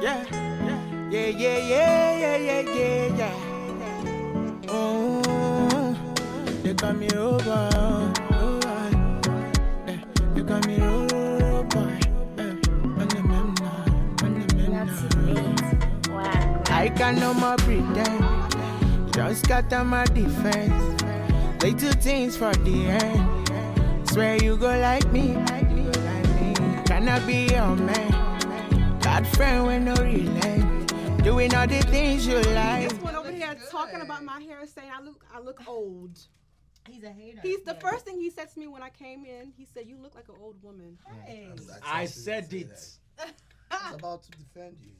Yeah, yeah, yeah, yeah, yeah, yeah, yeah. Oh, you got me over. Oh, yeah, you got me over. I can no more pretend. Just got on my defense. They do things for the end. Swear you go like me. Tryna be your man. Bad friend with no relent. Doing all the things you like. This one over here talking about my hair, saying I look old. He's a hater. He's the first thing he said to me when I came in. He said, "You look like an old woman." Hey. I said it. I was about to defend you.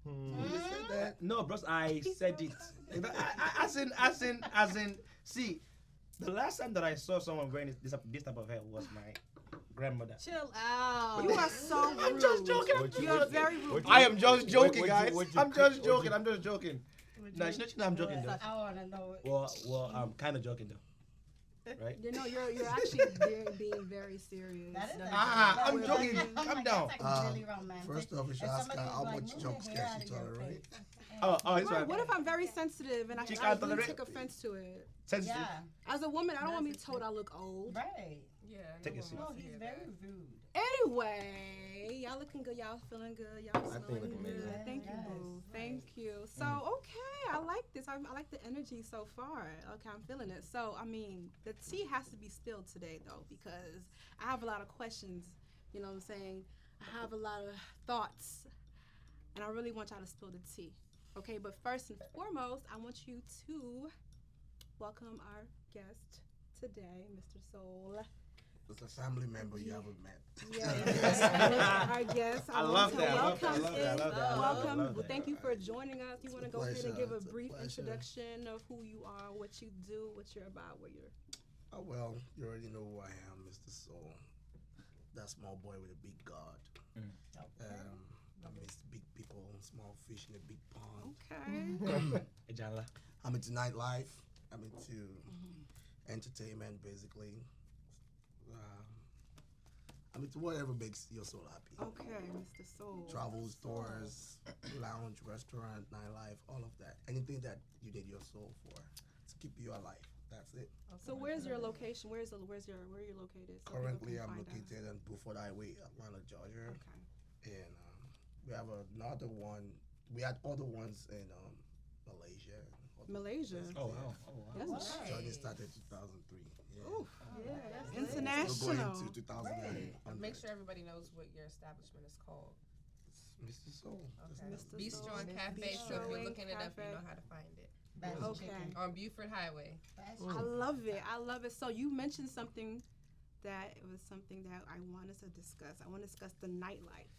You said that? No, bros, I said it. As in, see, the last time that I saw someone wearing this type of hair was my grandmother. Chill out. You are so rude. I'm just joking. You're very rude. I am just joking, guys. I'm just joking. I'm just joking. No, she knows I'm joking though. I want to know it. Well, I'm kind of joking though. Right? You know, you're actually being very serious. That is I'm joking. Calm down. That's like really romantic. First off, we should If ask her somebody how was like, much "Move jump your scares hair she out of your tolerate. face." Oh, it's right. What if I'm very sensitive and I really tolerate. took offense to it? Sensitive. Yeah. As a woman, I don't want to be told I look old. Right. Yeah. Take a seat. No, he's very rude. Anyway, y'all looking good. Y'all feeling good. Y'all smelling looking good. amazing. Thank you, boo. Thank you. So, okay, I like this. I like the energy so far. Okay, I'm feeling it. So, I mean, the tea has to be spilled today, though, because I have a lot of questions. You know what I'm saying? I have a lot of thoughts, and I really want y'all to spill the tea. Okay, but first and foremost, I want you to welcome our guest today, Mr. Soul. It's a family member you haven't met. Yes, our guest. I want love to that. I love welcome that. I love that. I love Welcome. that. I love Well, that. thank you for joining us. You want to It's a go ahead and pleasure. give a It's a brief pleasure. introduction of who you are, what you do, what you're about, where you're. Oh, well, you already know who I am, Mr. Soul. That small boy with a big God. I miss big people, small fish in a big pond. Okay. Ejala. I'm into nightlife. I'm into entertainment, basically. I'm into whatever makes your soul happy. Okay, Mr. Soul. Travel, stores, lounge, restaurant, nightlife, all of that. Anything that you need your soul for to keep you alive. That's it. So where's your location? Where are you located? So Currently, people I'm can find located on Buford Highway, Atlanta, Georgia. out. Okay. And we have another one. We had other ones in Malaysia. Malaysia. Oh wow. Oh wow. That's Journey started 2003. Yeah. Oof. Yeah, that's We're International. going to 2008. Make sure everybody knows what your establishment is called. Mr. Soul. Okay. Mr. Bistro Soul. and Cafe. So if Bistro you're and looking it up, you Cafe. know how to find it. Best Okay. chicken. On Buford Highway. Best I love it. I love it. So you mentioned something that it was something that I wanted to discuss. I want to discuss the nightlife.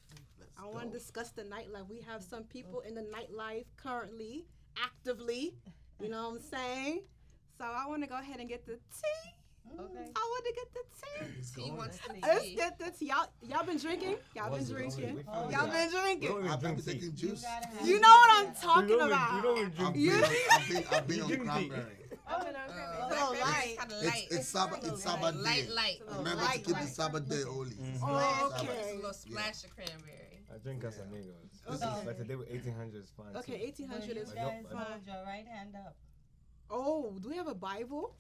I want to discuss the nightlife. We have some people in the nightlife currently, actively. You know what I'm saying? So I want to go ahead and get the tea. Okay. I want to get the tea. He wants to Let's see. get the tea. Y'all been drinking? Y'all been drinking? Y'all been We drinking? don't even I've been drink tea. taking juice. You know what I'm talking about. You don't even drink I've been on drink tea. cranberry. Oh, light. Kind of light. It's Sabbath day. Light. Remember to keep the Sabbath day holy. Oh, Just a okay. little splash of cranberry. I drink Casamigos. Okay. Like today with 1800 is fine. Okay, 1800 is Like, guys no, hold your right hand up. Oh, do we have a Bible?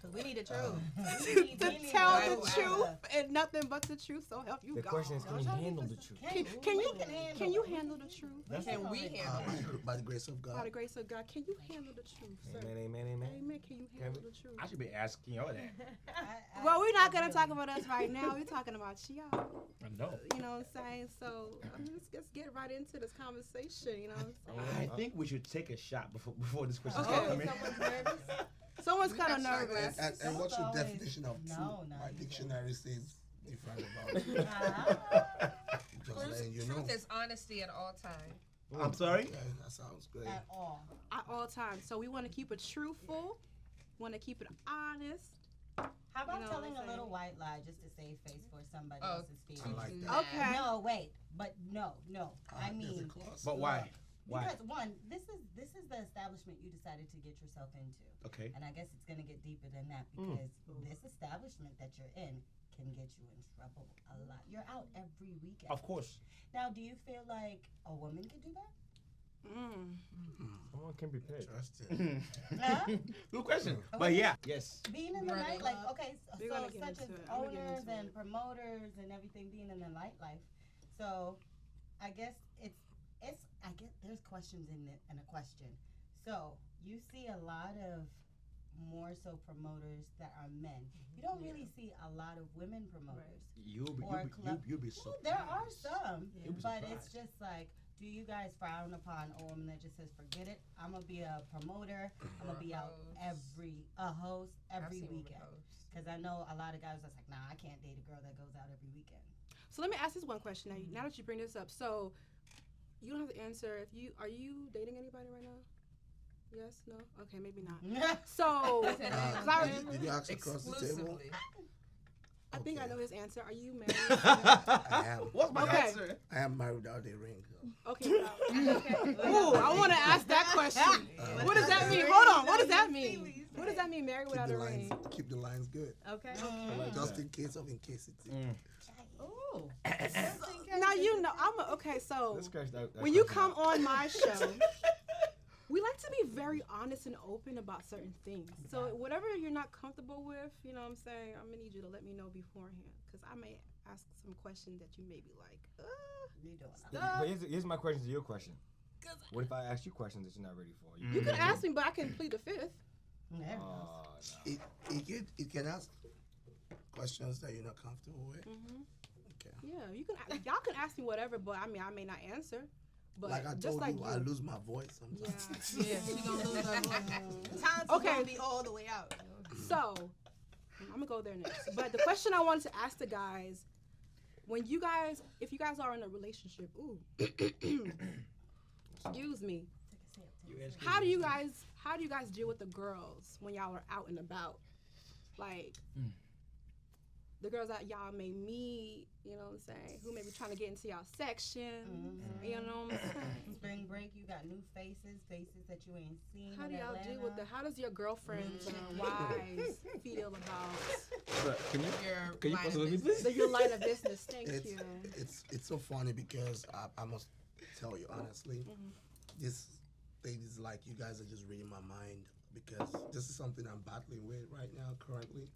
Cause we need the truth. To tell the truth and nothing but the truth, so help you The God. question is, can you handle the truth? Can you handle the truth? Can we handle it? By the grace of By God. the grace of God, can you handle the truth, sir? Amen, amen, amen. Amen. Can you handle the truth? I should be asking y'all that. Well, we're not gonna talk about us right now. We're talking about y'all. I know. You know what I'm saying? So let's get right into this conversation. You know what I'm saying? I think we should take a shot before this question Okay. starts coming. Someone's kind of nervous. And what's your Always- definition of truth? No, My not dictionary says different about it. Just letting you know. Truth is honesty at all times. I'm sorry. Yeah, that sounds great. At all. At all times. So we want to keep it truthful. Want to keep it honest. How about You know telling what I'm a little saying? white lie just to save face for somebody Oh, else's I feelings? like that. Okay. No, wait, but no. I There's a mean, clause. But why? Why? because one, this is the establishment you decided to get yourself into, Okay. and I guess it's gonna get deeper than that because this establishment that you're in can get you in trouble a lot. You're out every weekend. Of course. Now, do you feel like a woman can do that? Someone can be paid. Interesting. Huh? Good question. But yeah, yes. Being in the Running nightlife, up. okay, We're so gonna get such as into it. I'm gonna get owners into and it. promoters and everything being in the nightlife. So, I guess I guess there's questions in it and a question. So, you see a lot of more so promoters that are men. You don't really see a lot of women promoters. You'll be so. Well, there are some, You'll be but surprised. it's just like, do you guys frown upon a woman that just says, forget it, I'm gonna be a promoter, I'm gonna be out a host every weekend? Because I know a lot of guys that's like, nah, I can't date a girl that goes out every weekend. So let me ask this one question now that you bring this up. So you don't have to answer are you dating anybody right now? Yes, no? Okay, maybe not. So Did you ask across the table? Exclusively. I think I Okay. know his answer. Are you married? I am. What's my Okay. answer? I am married without a ring. Okay. Ooh, I want to ask that question. What does that mean? Hold on. What does that mean? What does that mean, married without a ring? Keep the lines good. Okay. Just in case of incasity. Ooh. Now you know okay. So Let's scratch that when you question come out. on my show, we like to be very honest and open about certain things. So whatever you're not comfortable with, you know what I'm saying, I'm gonna need you to let me know beforehand, because I may ask some questions that you may be like, You doing But here's my question to your question. What if I ask you questions that you're not ready for? you can ask me, but I can plead the fifth. There. Oh, no. It can ask questions that you're not comfortable with. Okay. Yeah, you can. Y'all can ask me whatever, but I mean, I may not answer. But Like I just told like you, I lose my voice sometimes. Yeah. Yeah, she gonna lose her voice. Time's Okay. gonna be all the way out. So, I'm gonna go there next. But the question I wanted to ask the guys, if you guys are in a relationship, excuse me, how do you guys deal with the girls when y'all are out and about? Like, the girls that y'all may meet, you know what I'm saying, who may be trying to get into y'all section, you know what I'm saying? Spring break, you got new faces that you ain't seen. How in do y'all Atlanta. deal with how does your girlfriends and wives feel about But can you Your pause line with me, of please? your line of business? Thank It's you. it's so funny because I must tell you honestly, this thing is like you guys are just reading my mind because this is something I'm battling with right now currently.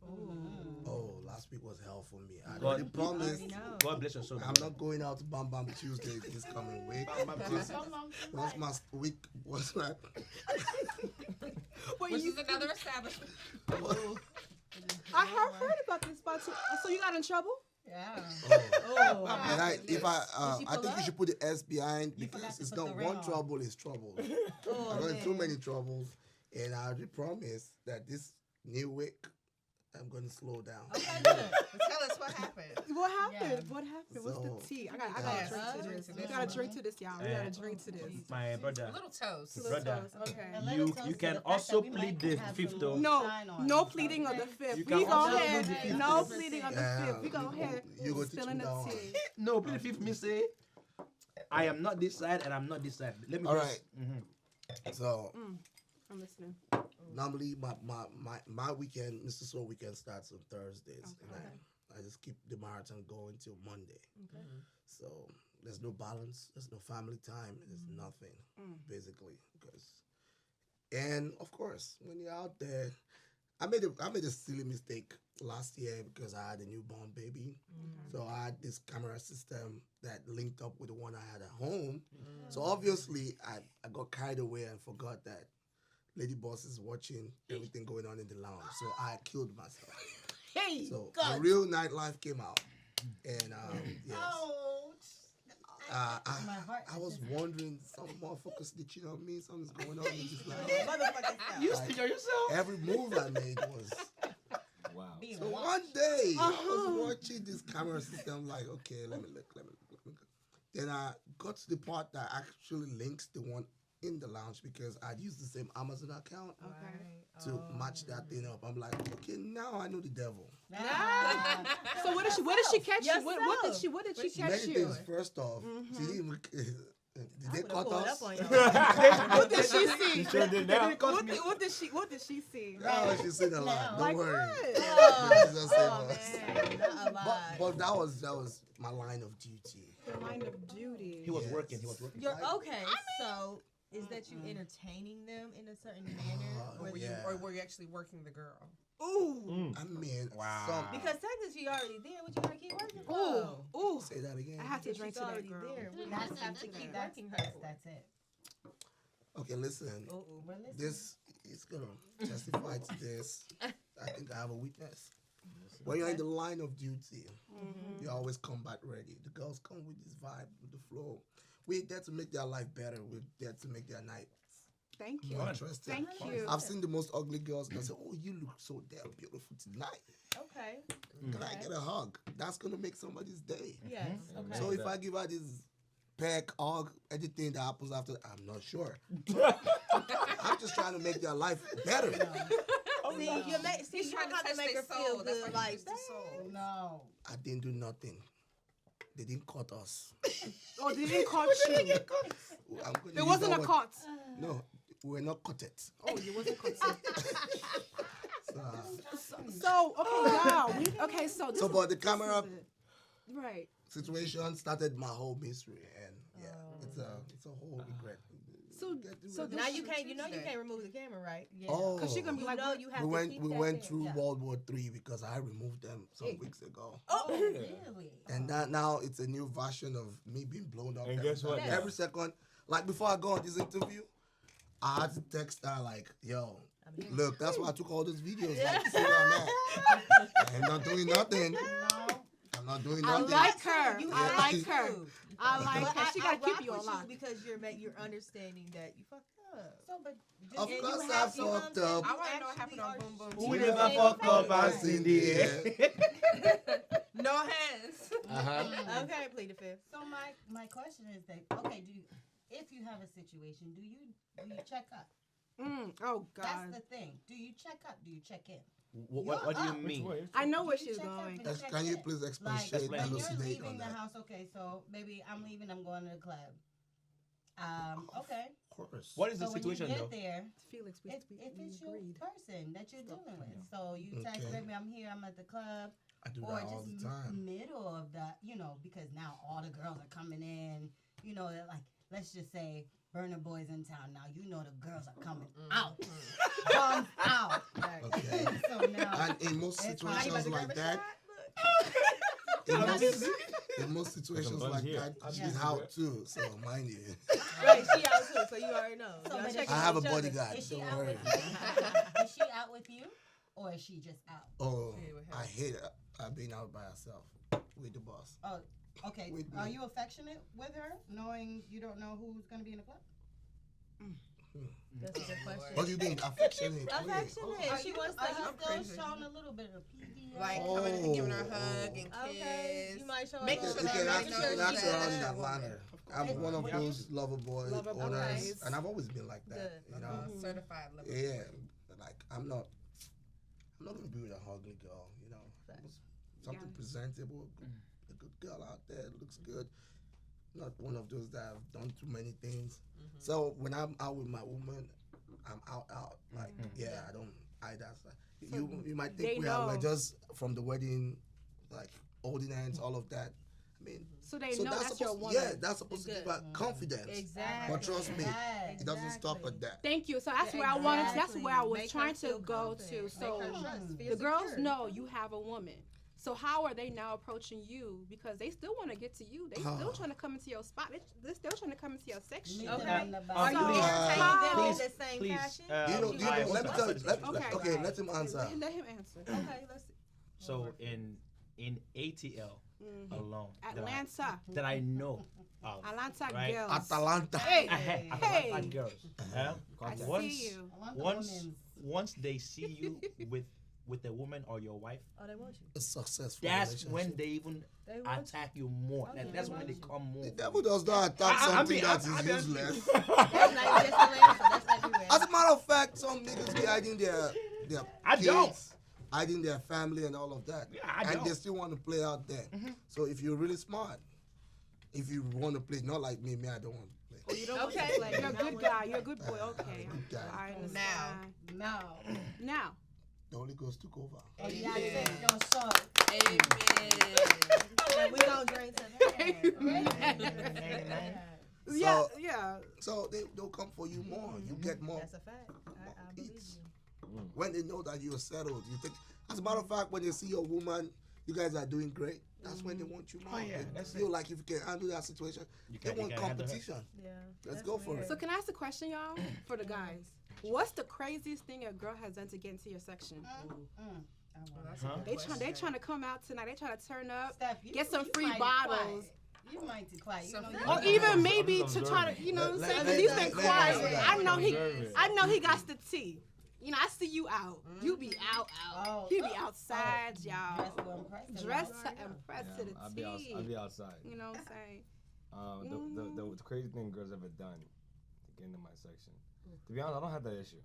Oh, last week was hell for me. I already promised. God bless your soul. I'm not going out to Bam Bam Tuesday this coming week. Once my week was like, Wait, Which is another establishment. I heard about this spot too. So you got in trouble? Yeah. oh. And I Did she think pull you up? should put the S behind You forgot because to it's put not the ring one on. trouble, it's trouble. I got in too many troubles, and I already promised that this new week I'm going to slow down. Okay, good. Tell us what happened. What happened? Yeah. What happened? What's So- the tea? I got Yes. to drink to this. We Yes. got to drink to this, y'all. We got to drink to this. My brother. A little toast. Little Brother. toast, Okay. A little toast You to can the fact also that we plead might the have fifth some though. No, shine on no you, pleading of the okay? fifth. You We can go also ahead. plead the fifth. No pleading of the Yeah. fifth. We go ahead. You go teach Spilling me the that one. tea. No, please fifth me say I am not this side and I'm not this side. Let me All just So I'm listening. normally my weekend, Mr. Soul weekend starts on Thursdays, and I just keep the marathon going till Monday. So there's no balance, there's no family time, there's nothing basically and of course when you're out there, I made a silly mistake last year because I had a newborn baby. So I had this camera system that linked up with the one I had at home. So obviously I got carried away and forgot that Lady Boss is watching everything going on in the lounge. So I killed myself. Hey, So the real nightlife came out. And yes. My heart I was wondering, some motherfuckers snitching on me, something's going on in this lounge. you snitch on yourself. Every move I made was. Wow. So one day I was watching this camera system, like, okay, let me look. Then I got to the part that actually links the one in the lounge because I'd used the same Amazon account to match that thing up. I'm like, okay, now I know the devil. So what did she catch you? What did she catch Many you? things. First off, she didn't even, Did they cut us? What did she see? Sure did now. What did she see? No, she's seen a lot. Don't Like worry. what? Jesus save Oh us. man, not a lot. But that was my line of duty. The line of duty. He was Yes. working. He was working. You're okay. So is that you entertaining them in a certain manner, Oh, or, yeah. or were you actually working the girl? Ooh. I mean, Wow. Because technically you're already there. What you gotta keep working for? Ooh. Ooh. say that again. I have to If drink she's to that already girl. there. We That's have to it. keep That's, working her. yes, for. that's it. Okay, listen. We're listening. This is gonna testify to this. I think I have a witness. When you're in the line of duty, you always come back ready. The girls come with this vibe, with the flow. We're there to make their life better. We're there to make their night Thank you. more interesting. Thank you. I've seen the most ugly girls that say, "Oh, you look so damn beautiful tonight. Okay. Can I get a hug?" That's gonna make somebody's day. Yes. Okay. So if I give her this peck, hug, anything that happens after, I'm not sure. I'm just trying to make their life better. See, you He's trying to have touch to make their her soul. feel That's good. why Like he's the soul. No. I didn't do nothing. They didn't cut us. Oh, they didn't cut you. I'm gonna It use wasn't that a word. cut. No, we were not cut it. Oh, you wasn't cut. So, So okay, y'all. Okay, so this So, is- but the this camera- is it. Right. situation started my whole mystery, and it's a whole regret. So now you can't. You know you can't remove the camera, right? Yeah. Oh, Cause she gonna be You like, know what? you have we to went keep we that went there. through Yeah. World War III because I removed them some weeks ago. Oh, Yeah. really? And that now it's a new version of me being blown up. And every guess what? time. Yeah. Every second, like before I go on this interview, I had to text her like, "Yo, look, that's why I took all those videos. Like, see where I'm at. I'm not doing nothing. No. I'm not doing I nothing." like her. You I have like to. her. I like But her. She gotta I keep rock you with alive. because you're understanding that you fucked up. So, but Of And you course I have- you know what I'm fucked saying? up. I want to know what happened on Boom Boom. We TV. never fuck up, I seen the No hands. Uh-huh. Okay, plead the fifth. So my question is that okay, if you have a situation, do you check up? Oh That's God. the thing. Do you check up? Do you check in? What do you Which mean? way? I know where Do you she's check up going. and Yes, check can you in? please Like expatiate, when you're elucidate on leaving the that? house, okay, so maybe I'm leaving, I'm going to the club. Okay. Of course. What is the So when situation you though? get there, Felix, we if it's your agreed. person that you're dealing with, so you text, Okay. baby, I'm here, I'm at the club, I do or that all just the time. middle of the, because now all the girls are coming in, they're like, let's just say Burner Boy's in town now, the girls are coming out, comes out. Okay. So now, And in most It's fine. situations like that, in most situations buns like here. that, she's Yeah. out too. So mind you, Right, she out too, so you already know. So, Y'all but checking I have a each other. bodyguard. is she Don't out worry. with you? Is she out with you, or is she just out? Oh, Yeah, with her. I hate being out by herself with the boss. Oh, okay. With Are me. you affectionate with her, knowing you don't know who's gonna be in the club? That's a good question. What do you mean affectionate? Affectionate. She wants to Are you hug. still crazy. showing a little bit of PD? Like coming and giving her a Oh. hug and Okay, kiss. you might show Make her sure You that can everybody ask, knows you can ask that her on she's that a manner. woman. I'm one of those lover boy Lover owners, boys. and I've always been like that. Good. You know, Certified lover. yeah. Like I'm not gonna be with a ugly girl. You know, something Yeah. presentable, a good girl out there looks good. Not one of those that have done too many things. So when I'm out with my woman, I'm out. Like yeah, I don't hide that stuff. You might they think we're know. just from the wedding, like holding hands, all of that. I mean, So they so know that's your supposed, woman. yeah, that's supposed to Good. give her confidence. Exactly. But trust me, Yes. it doesn't stop at that. Thank you. So that's Yeah, where I wanted. That's exactly. where I was Make her trying to feel go to. confident. So Make her trust, feel the girls secure. know you have a woman. So how are they now approaching you? Because they still want to get to you. They still trying to come into your spot. They're still trying to come into your section. Meet Okay. them in the Are you back. Please, entertaining them in please, the same please, fashion? You know, I let me want tell you. to Okay. Let him answer. Let him answer. Okay, let's see. So in ATL alone, Atlanta. that I know of, Atlanta right? girls. Atalanta. Hey, Atlanta hey. girls. I Once- see you. I want the Once women's. once they see you with a woman or your wife, Oh, they want you. A successful that's relationship. when they even They want attack you more. That's when they come more. The devil does not attack something that is useless. That's not just Atlanta. That's everywhere. As a matter of fact, some niggas be hiding their I kids, don't. hiding their family and all of that. Yeah, I and don't. they still want to play out there. So if you're really smart, if you want to play, not like me, I don't want to Oh, you don't Okay. like you're a good guy. You're a good boy. Okay. Good guy. I understand. No. Now. The Holy Ghost took over. And you gotta say your son. Amen. And we gonna drink to that. Yeah. Yeah. So they'll come for you more. You get more. That's a fact. I believe Eats. you. When they know that you're settled, you think. As a matter of fact, when they see a woman, you guys are doing great. That's when they want you more. Oh, yeah, They that's feel it. like if you can handle that situation, they want can handle her. competition. Yeah. Let's that's go for weird. it. So can I ask a question, y'all, for the guys? What's the craziest thing a girl has done to get into your section? Huh? They trying to come out tonight. They trying to turn up, Steph, get some you free mighty bottles. quiet. You might be quiet. You Some know, free you- Or even maybe to try to, you know what I'm saying? Because he's been quiet. I know he got the tea. You know, I see you out. You be out. Oh. You be outside, y'all. Dress to impress them, Dressed right? to impress Yeah, to the I'll T. be outside. You know what I'm saying? The crazy thing girls ever done to get into my section. To be honest, I don't have that issue.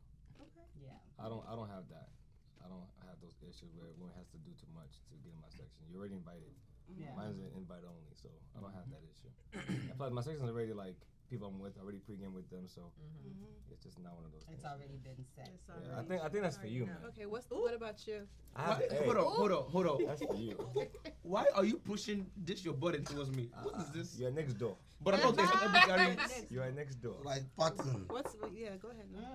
Yeah. I don't have that. I don't have those issues where one has to do too much to get in my section. You're already invited. Yeah. Mine's an invite only, so I don't have that issue. I feel like my section's already like people I'm with, already pregame with them, so it's just not one of those things. It's already been set. Yeah, I think that's for you, man. Okay, what about you? Hold on. That's for you. Why are you pushing your button towards me? What is this? You're next door. But I'm not carrying. You're next door. Like pattern. Go ahead. Now.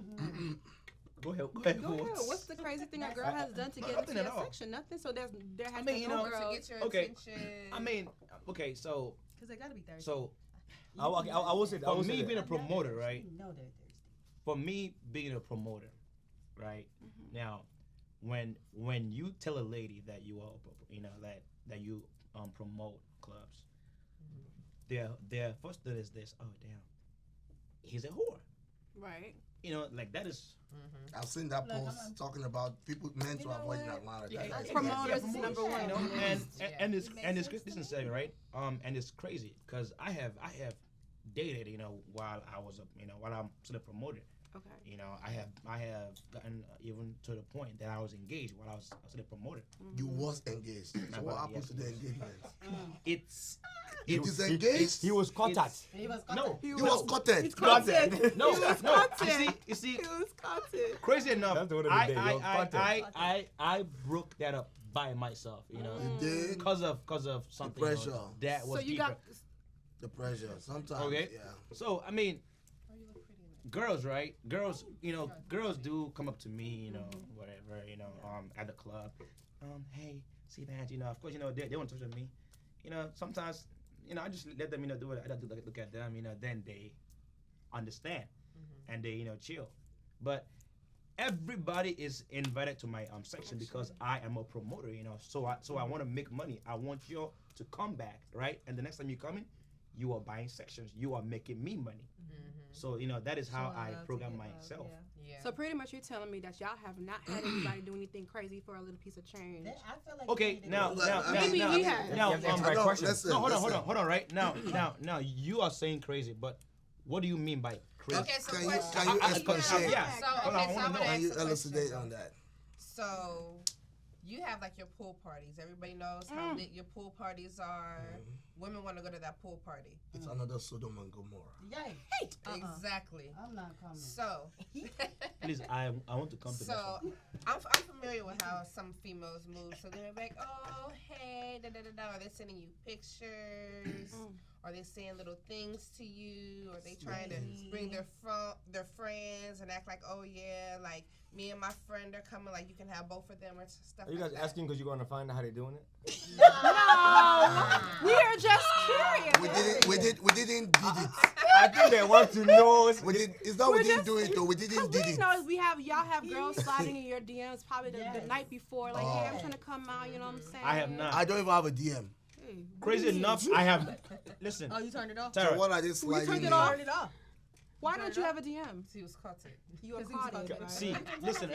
Go ahead. Go ahead. What's the crazy thing a girl has done to get Nothing into at your all. section? Nothing. So there has mean, been you no know, To girls. get your Okay. attention. I mean, okay, so Cause they gotta be thirsty. I will say. I for will me say being a that. promoter, right? You know they're thirsty. For me being a promoter, right? Now, when you tell a lady that you are, that you promote clubs, their first thought is this: oh damn, he's a whore. Right. You know, like that is. I've seen that Look, post I'm- talking about people meant to You know avoid what? Atlanta. Yeah, That's yeah, Promoters yeah, is number one. You know, and it's It and makes it's sense to listen, me. Sammy, right? And it's crazy because I have dated, while I was while I'm still a promoter. Okay. You know, I have gotten even to the point that I was engaged while I was still a promoter. You was engaged. So what happened Yes, to the yes. engagement? It's It is engaged. He was caught at. He was no, He was cutted. He's content. no, He was no. content. You see, He was content. crazy enough, That's the word of the day, yo, content. I broke that up by myself, You did. because of something pressure. that was So you deeper. got The pressure. Sometimes. Okay. Yeah. So I mean, girls, right? Girls, girls do come up to me, whatever, at the club. Hey, see that, of course, they want to touch on me. Sometimes, I just let them, do it. I do look at them, then they understand and they, chill. But everybody is invited to my section because I am a promoter, So I want to make money. I want you to come back, right? And the next time you come in, you are buying sections. You are making me money. So that is how I program myself. Yeah. So pretty much you're telling me that y'all have not had anybody do anything crazy for a little piece of change. I feel like Okay, they need to now, go- now, Maybe now, he has. now, You have to answer my No, question. listen, no, hold listen. on, right? Now, you are saying crazy, but what do you mean by crazy? Okay, so Can you question. can you I- expatiate? yeah. So, Hold on, I okay, so wanna I'm know. gonna Can ask you the question. elucidate on that? So, you have like your pool parties. Everybody knows how lit your pool parties are. Women want to go to that pool party. It's another Sodom and Gomorrah. Yay. Exactly. I'm not coming. So, Please, I want to come to so that. I'm familiar with how some females move. So they're like, oh, hey, da da da da. Are they sending you pictures? Are they saying little things to you? Are they trying to bring their friends and act like, oh yeah, like me and my friend are coming, like you can have both of them or stuff Are you like guys that? asking because you're going to find out how they're doing it? No, we are just curious. We didn't did it. I think they want to know. We did. It's not we We're didn't just- do it though. We didn't did We it. know y'all have girls sliding in your DMs probably the Yes. night before, like, hey, I'm trying to come out, you know what I'm saying? I have not. I don't even have a DM. Hey, Crazy enough, I have. Listen, Oh, you turned it off? So Tara, what are they we sliding turned it in? off. Turned it off. Why don't you have a DM? He was caught it. You are 'Cause he was caught caught it. it. right? see, listen,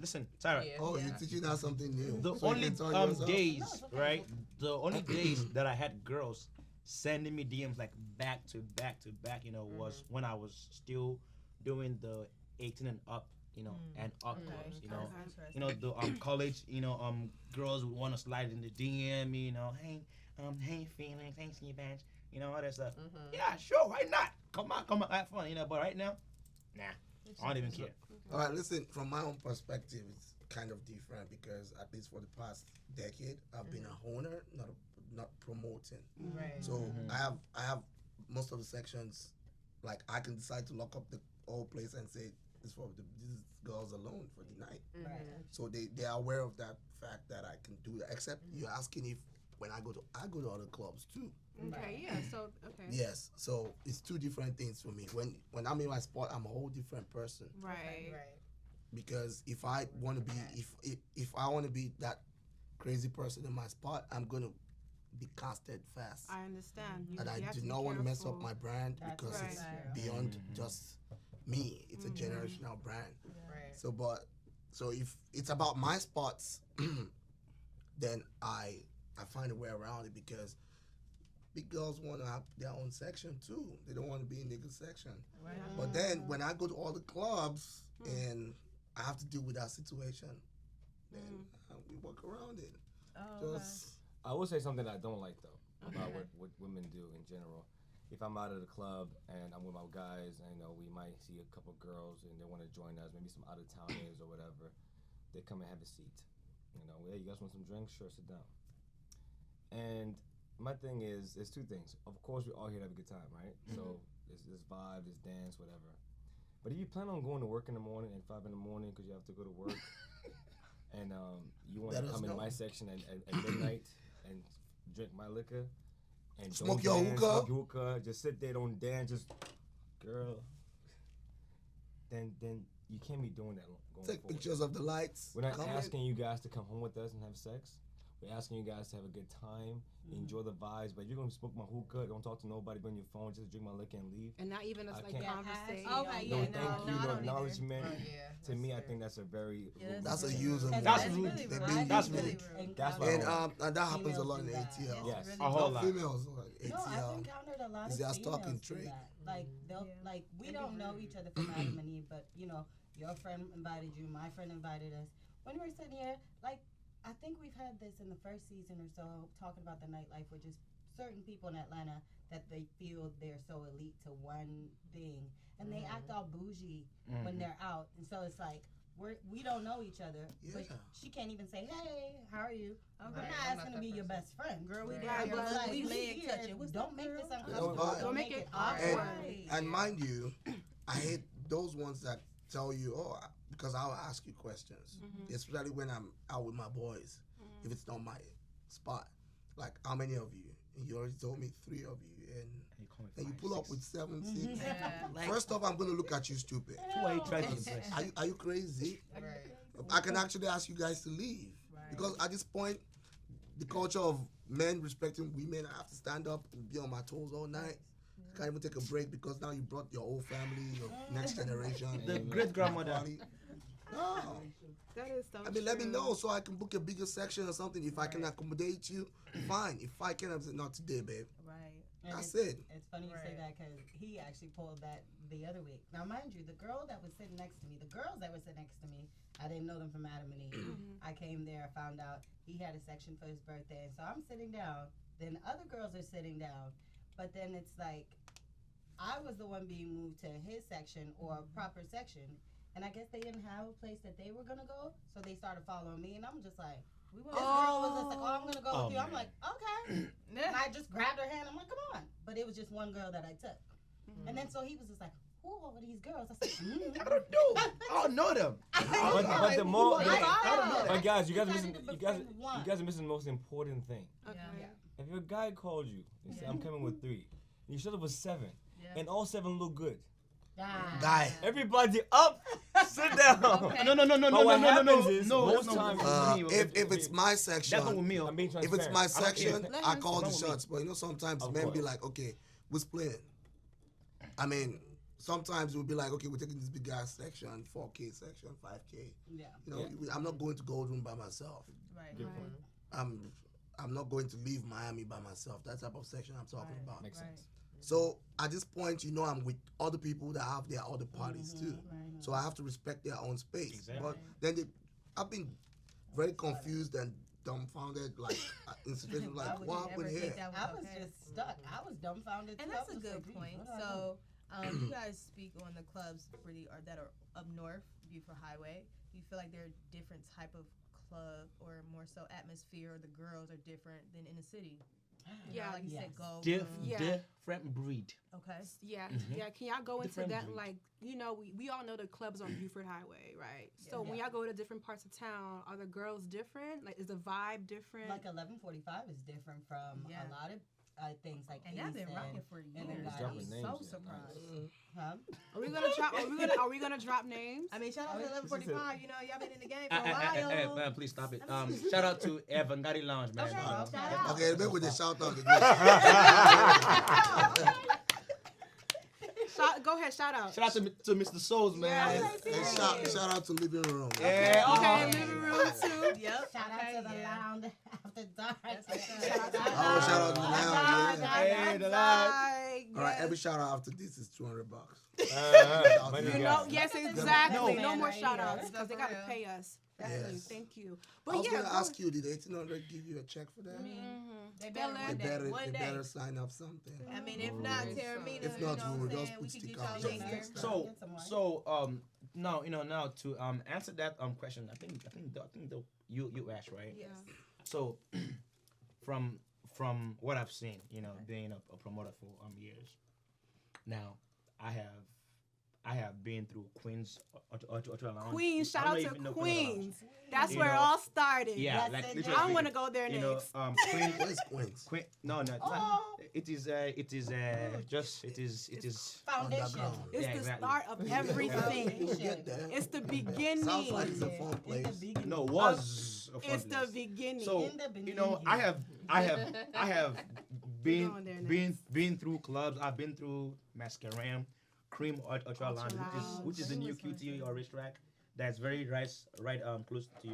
listen, Tara. Yeah. Oh, you're teaching us something new. The So you only can tell yourself? days, right? The only days that I had girls sending me DMs like back to back to back, was when I was still doing the 18 and up, and up clubs, the college, girls would want to slide in the DM, hey, hey, feelings, hey, see badge, all that stuff. Yeah, sure, why not? come on, have fun, you know. But right now, nah, I don't even care. All right, listen. From my own perspective, it's kind of different because at least for the past decade, I've been a owner, not promoting. Right. So I have most of the sections. Like I can decide to lock up the whole place and say this girls alone for the night. Right. So they are aware of that fact that I can do that. Except you're asking if when I go to other clubs too. Okay, yeah. So okay. Yes. So it's two different things for me. When I'm in my spot, I'm a whole different person. Right. Right. Because if I want to be if I want to be that crazy person in my spot, I'm gonna be casted fast. I understand. And I you have do to be not want to mess up careful. my brand That's because right. it's Right. beyond just me. It's a generational brand. Right. So if it's about my spots, then I find a way around it because big girls want to have their own section too. They don't want to be in nigga section. Right. But then when I go to all the clubs and I have to deal with that situation, then we work around it. Oh, Just I will say something that I don't like though about what women do in general. If I'm out of the club and I'm with my guys, and we might see a couple girls and they want to join us, maybe some out of towners or whatever, they come and have a seat. Hey, you guys want some drinks? Sure, sit down. And my thing is, there's two things. Of course, we're all here to have a good time, right? So there's vibe, there's dance, whatever. But if you plan on going to work in the morning at 5 in the morning because you have to go to work, and you want to come in my section at midnight and drink my liquor, and Smoke don't your dance, hookah? smoke your hookah, just sit there, don't dance, just girl. Then you can't be doing that going take forward. pictures of the lights. We're not come in. asking you guys to come home with us and have sex. We're asking you guys to have a good time, enjoy the vibes. But if you're gonna smoke my hookah, don't talk to nobody, be on your phone, just drink my liquor and leave. And not even I us like can't- conversation. Okay, No, yeah, thank no, you, I no don't acknowledgement. Oh, yeah. To me, I That's think that's a very That's a really user. rude. That's That's rude. really They're rude. being That's used. rude. That's why. And and that happens a Females lot in do that. ATL. Yes. A whole lot. Females like No, I've ATL. encountered a lot Is of their females stalking do trait. that. Like they'll like we don't know each other from Adam and Eve, but your friend invited you, my friend invited us. When we're sitting here, like I think we've had this in the first season or so, talking about the nightlife with just certain people in Atlanta that they feel they're so elite to one thing, and they act all bougie when they're out, and so it's like we don't know each other, but Yeah. she can't even say, "Hey, how are you?" Okay. We're Right, not I'm asking not to be that your person. best friend, girl. We Right. did Right, your but life. we We leg here. touching. What's Don't up, make girl? this But- uncomfortable. Don't make it awkward. And mind you, I hate those ones that tell you, because I'll ask you questions, especially when I'm out with my boys. If it's not my spot, like how many of you? And you already told me 3 of you, and you pull up with 7, 6. Yeah, like, First off, I'm gonna look at you stupid. Why you try to impress? Are you crazy? Right. I can actually ask you guys to leave because at this point, the culture of men respecting women, I have to stand up and be on my toes all night. I can't even take a break because now you brought your whole family, your next generation, The great grandmother. party. No, That is so I mean, let me true. know so I can book a bigger section or something. If I can accommodate you, fine. If I can, I'm saying not today, babe. right. And That's it's, it. It's funny you say Right. that because he actually pulled that the other week. Now, mind you, the girl that was sitting next to me, the girls that were sitting next to me, I didn't know them from Adam and Eve. I came there, found out he had a section for his birthday. So I'm sitting down. Then other girls are sitting down. But then it's like, I was the one being moved to his section or proper section. And I guess they didn't have a place that they were going to go. So they started following me. And I'm just like, this girl was just like, oh, I'm going to go with you. I'm like, okay. And I just grabbed her hand. I'm like, come on. But it was just one girl that I took. And then so he was just like, who are these girls? I said, I don't know. I don't know them. But the more, I don't know but guys, you guys are Decided missing. to You guys, befriend one. you guys are missing the most important thing. Okay. If your guy called you and said, "I'm coming with 3," and you showed up with 7, Yeah. and all 7 look good, Guy. everybody up, sit down. Okay. No. But what happens is no, most that's not times- with me. If it's my section, That's not with me. I'm being if transparent. it's my I don't care. section, Let I him call the sit down with me. shots. But sometimes Of men be course. like, okay, who's playing? I mean, sometimes we'll be like, okay, we're taking this big ass section, 4K section, 5K. Yeah. I'm not going to Gold Room by myself. Right. Good Right. point. I'm not going to leave Miami by myself. That type of section I'm talking about. Makes Right. sense. So at this point, I'm with other people that have their other parties too. Right. So I have to respect their own space. Exactly. But then I've been very confused and dumbfounded, like in situations Why like, would what you happened ever here? think that I was okay? just stuck. I was dumbfounded. And too. I that's a was good like, point. what do I do? So, You guys speak on the clubs that are up north, Buford Highway. Do you feel like they're different type of club or more so atmosphere, or the girls are different than in the city? Yeah, like you said, go. Different breed. Okay. Yeah, Mhm. yeah. Can y'all go into Different that? breed. Like, we all know the clubs on Buford Highway, right? So when Yeah. y'all go to different parts of town, are the girls different? Like, is the vibe different? Like 1145 is different from a lot of things like And y'all been Ace rocking for and years. then I'm dropping so names, yeah, surprised. Huh? Are we gonna drop? Are we gonna drop names? I mean, shout out to 1145. You know, y'all been in the game for a Hey, while. man, please stop it. Shout out to Evangari Lounge, man. Okay, Uh, shout out. Okay, maybe with the shout out. Go ahead, shout out. Shout out to Mr. Souls, man. And shout out to living room. Yeah. Okay, living room too. Yep. Shout out to the lounge after dark. Oh, shout out to the lounge. Yeah. Hey, the lounge. All right, every shout out after this is $200. You know, yes, exactly. No more Right shout here. outs because they gotta pay us. Definitely. Yes. Thank you. I But was yeah, gonna ask you, did 1800 give you a check for that? They They'll better let- one They day. better sign up something. I mean, if not, Terramina, If you not, know we'll what I'm just saying? put We can stick get y'all out in next here. time. So now to answer that question, I think you asked, right? Yes. So from what I've seen, being a promoter for years, now I have been through Queens Ultra Lounge. Queens, shout I out don't to even know Queens Ultra Lounge. Queens. That's You where it know, all started. Yeah, Yes, like it literally. I want to go there You next. know, Queens. Where's Queens? No, it's not. It is Foundation. Underground. It's yeah, the exactly. start of everything. You get there. It's the beginning. Sounds like it's a fun place. no was a fun It's the place. beginning. So In the I have going there been through clubs. I've been through Masquerade, Cream Ultra Lounge, which is the new QT or racetrack that's very right close to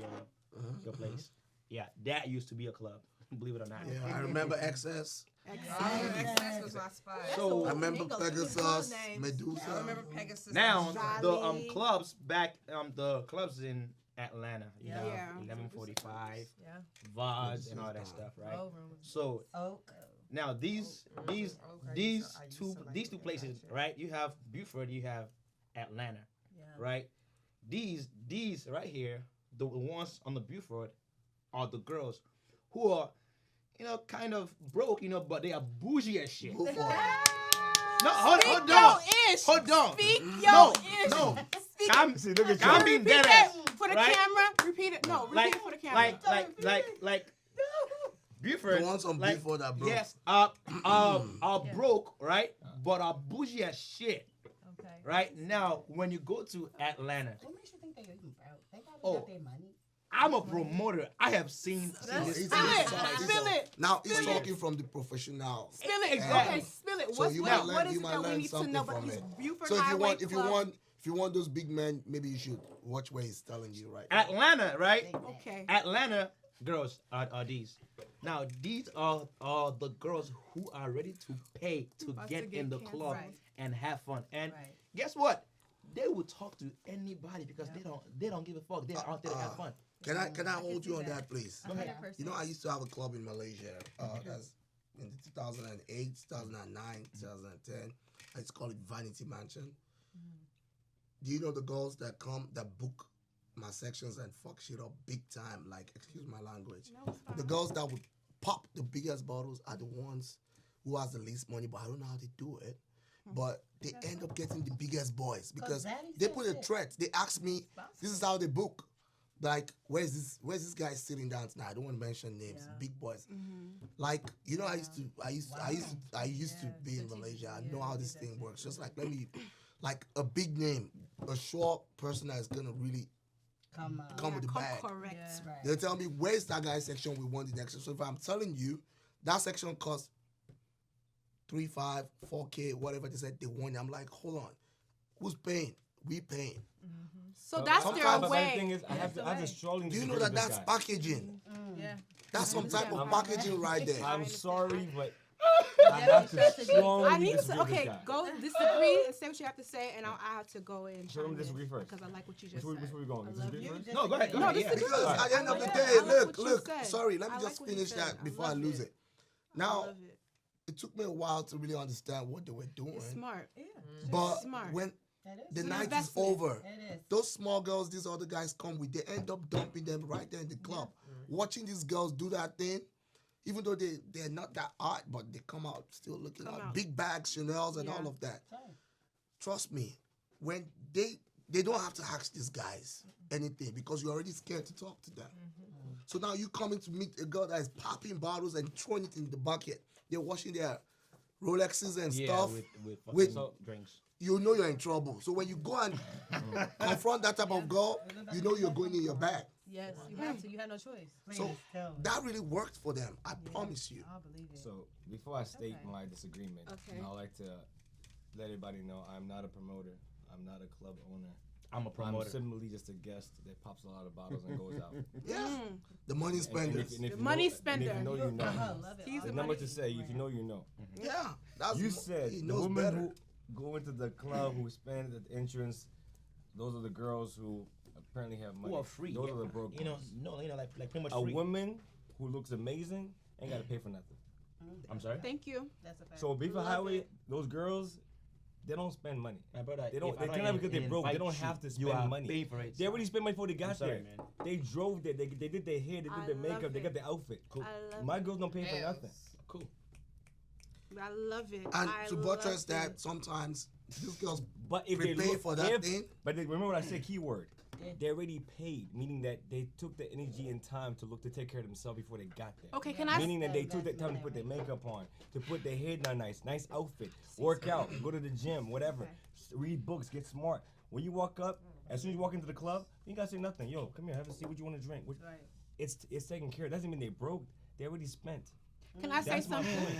your place. Yeah, that used to be a club. Believe it or not. Yeah, I remember XS. That was my spot. So I remember Nico, look at Pegasus, those names. Medusa. I remember Pegasus. now the Raleigh. clubs back the clubs in Atlanta. You Yeah. know, Yeah. 1145, Yeah. Vaz and all that stuff, right? Ballroom. So Oak. now these two places, right? You have Buford, you have Atlanta, Yeah. right? These right here, the ones on the Buford are the girls who are, kind of broke, but they are bougie as shit. Move on. No, hold on. Hold on. Speak No, your ish. no. Speak I'm being dead ass. for the right? camera. Repeat it. No, repeat it for the camera. Like Buford. The ones on like, Buford are broke. Yes, are broke, right? But are bougie as shit. Okay. Right now, when you go to Atlanta, What makes you think they're even broke? They probably Oh. got their money. I'm a promoter. I have seen this. Spill it. Now he's talking from the professional. Spill it. Exactly. Okay, spill it. So What's you what, might what learn, is you it might that we learn need to something know about from these it. Buford So Highway if you want those big men, maybe you should watch where he's telling you right. Atlanta, right? Okay. Atlanta girls are these. Now these are the girls who are ready to pay to About get to in the get club canceled. and have fun. And Right. guess what? They will talk to anybody because they don't give a fuck. They're out there to have fun. Can I hold you on that, please? Go ahead. You know, I used to have a club in Malaysia. That's in 2008, 2009, 2010. It's called Vanity Mansion. Do you know the girls that book my sections and fuck shit up big time? Like, excuse my language. No, it's fine. The girls that would pop the biggest bottles are the ones who has the least money, but I don't know how they do it. But they end up getting the biggest boys because Daddy they said put a shit. threat. They ask me, this is how they book. Like, where's this guy sitting down tonight? I don't want to mention names. Yeah. Big boys. Mm-hmm. Like, I used to be in Malaysia. I know how this thing works. Just like like a big name, a short person that's gonna really Come come with the bag. Correct. Yeah. Right. They'll tell me where's that guy's section. We want the next section. So if I'm telling you that section costs 3, 5, 4K, whatever they said they want, I'm like, hold on, who's paying? We paying. So that's their Sometimes the way. thing is, I have to strongly Do you know disagree that with this that's guy. packaging? Yeah. That's some type of packaging right there. I'm sorry, but I Yeah, have to strategy. strongly I need disagree to. with this Okay, guy. go disagree and say what you have to say, and I have to go in. So let me disagree first. because I like what you Which just way said. we going? I Disagree love first? you. No, go ahead. Go No, ahead. this Yeah. is Because good. at the end I of the like day, it. I like look, what you look. said. Sorry, let I me like just what you finish said. that I before I love lose it. it. I Now, love it. it took me a while to really understand what they were doing. It's smart. Yeah. But Smart. when That is. the an night is investment. over, It is. those small girls these other guys come with, they end up dumping them right there in the club. Watching these girls do that thing, even though they're not that hot, but they come out still looking out. Big bags, Chanel's and all of that. Trust me, when they don't have to ask these guys anything because you're already scared to talk to them. So now you coming to meet a girl that is popping bottles and throwing it in the bucket. They're washing their Rolexes and stuff. with drinks. You know you're in trouble. So when you go and confront that type of girl, you know you're going in your bag. Yes, you have to. You have no choice. So that really worked for them. I promise you. I believe it. So before I state my disagreement, Okay. I'd like to let everybody know I'm not a promoter. I'm not a club owner. I'm a promoter. I'm simply just a guest that pops a lot of bottles and goes out. Yeah. The money spenders. And if The you money know, spender. And if you know, you know. Love it. He's There's a not money much to say. If you know, you know. Yeah. That's You said he the knows women better. who go into the club who spend at the entrance, those are the girls who apparently have money. Who are free. Those are the broke You know, ones. like pretty much A free. woman who looks amazing ain't gotta pay for nothing. I'm sorry? Thank you. That's a fact. So Beaver Love Highway, it. those girls, they don't spend money. My brother, They don't. if They I can't have because they're broke. They invite don't you, have to you spend are money. paying for it. They already spent money before they got sorry, there. man. They drove there. They did their hair. They did I their love makeup. They it. got their outfit. Cool. I love My it. girls don't pay for Yes. nothing. Cool. I love it. And I to love buttress it. that, sometimes these girls But if they prepare look, for that if, thing. But they, remember what I said. Keyword. They already paid, meaning that they took the energy and time to look to take care of themselves before they got there. Okay, can I? Meaning that they took the time to put their makeup on, to put their hair done nice outfit, work out, go to the gym, whatever, read books, get smart. When you walk up, as soon as you walk into the club, you ain't gotta say nothing. Yo, come here, have a seat. What you want to drink? Right. It's taken care of. Doesn't mean they broke. They already spent. Can I say That's my something? point.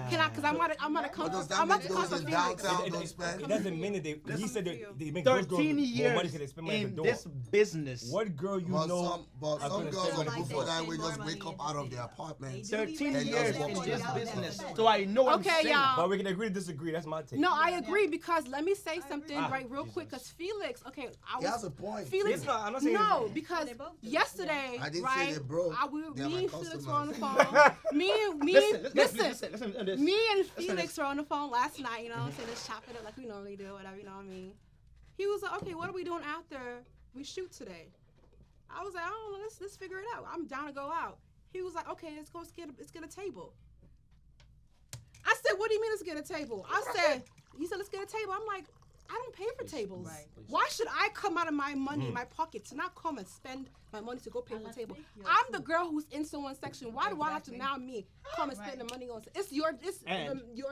Can I? Cause I'm gonna come. But does that I'm mean about to come those for in Felix. downtown don't spend? It doesn't mean that he said that they make 13 those girls more money years because they spend money at the in door. this business. What girl you But know? some, but are some gonna girls spend on the money? before that They way spend just more wake money up in out the of their city. apartments. They do 13 And years just in walk this around. business. That's So I know I'm Okay, saying. y'all. But we can agree to disagree. That's my take. No, I agree because let me say something Ah, right real quick. Jesus. Cause Felix, okay, I He has was a point. Felix. It's not- I'm not saying No, it's- because They both do. yesterday, I didn't say right? they broke. They're my Me and Felix were on the customers. phone. Listen. Listen. Me and Listen to Felix were on the phone last night, you know what I'm saying? Let's chop it up like we normally do, whatever, you know what I mean? He was like, okay, what are we doing after we shoot today? I was like, I don't know, let's figure it out. I'm down to go out. He was like, okay, let's get a table. I said, what do you mean let's get a table? He said, let's get a table. I'm like, I don't pay for tables. Right. Why should I come out of my money, my pocket, to not come and spend my money to go pay for a table? I'm the girl who's in someone's section. Why do I have to now come and spend the money on? It's your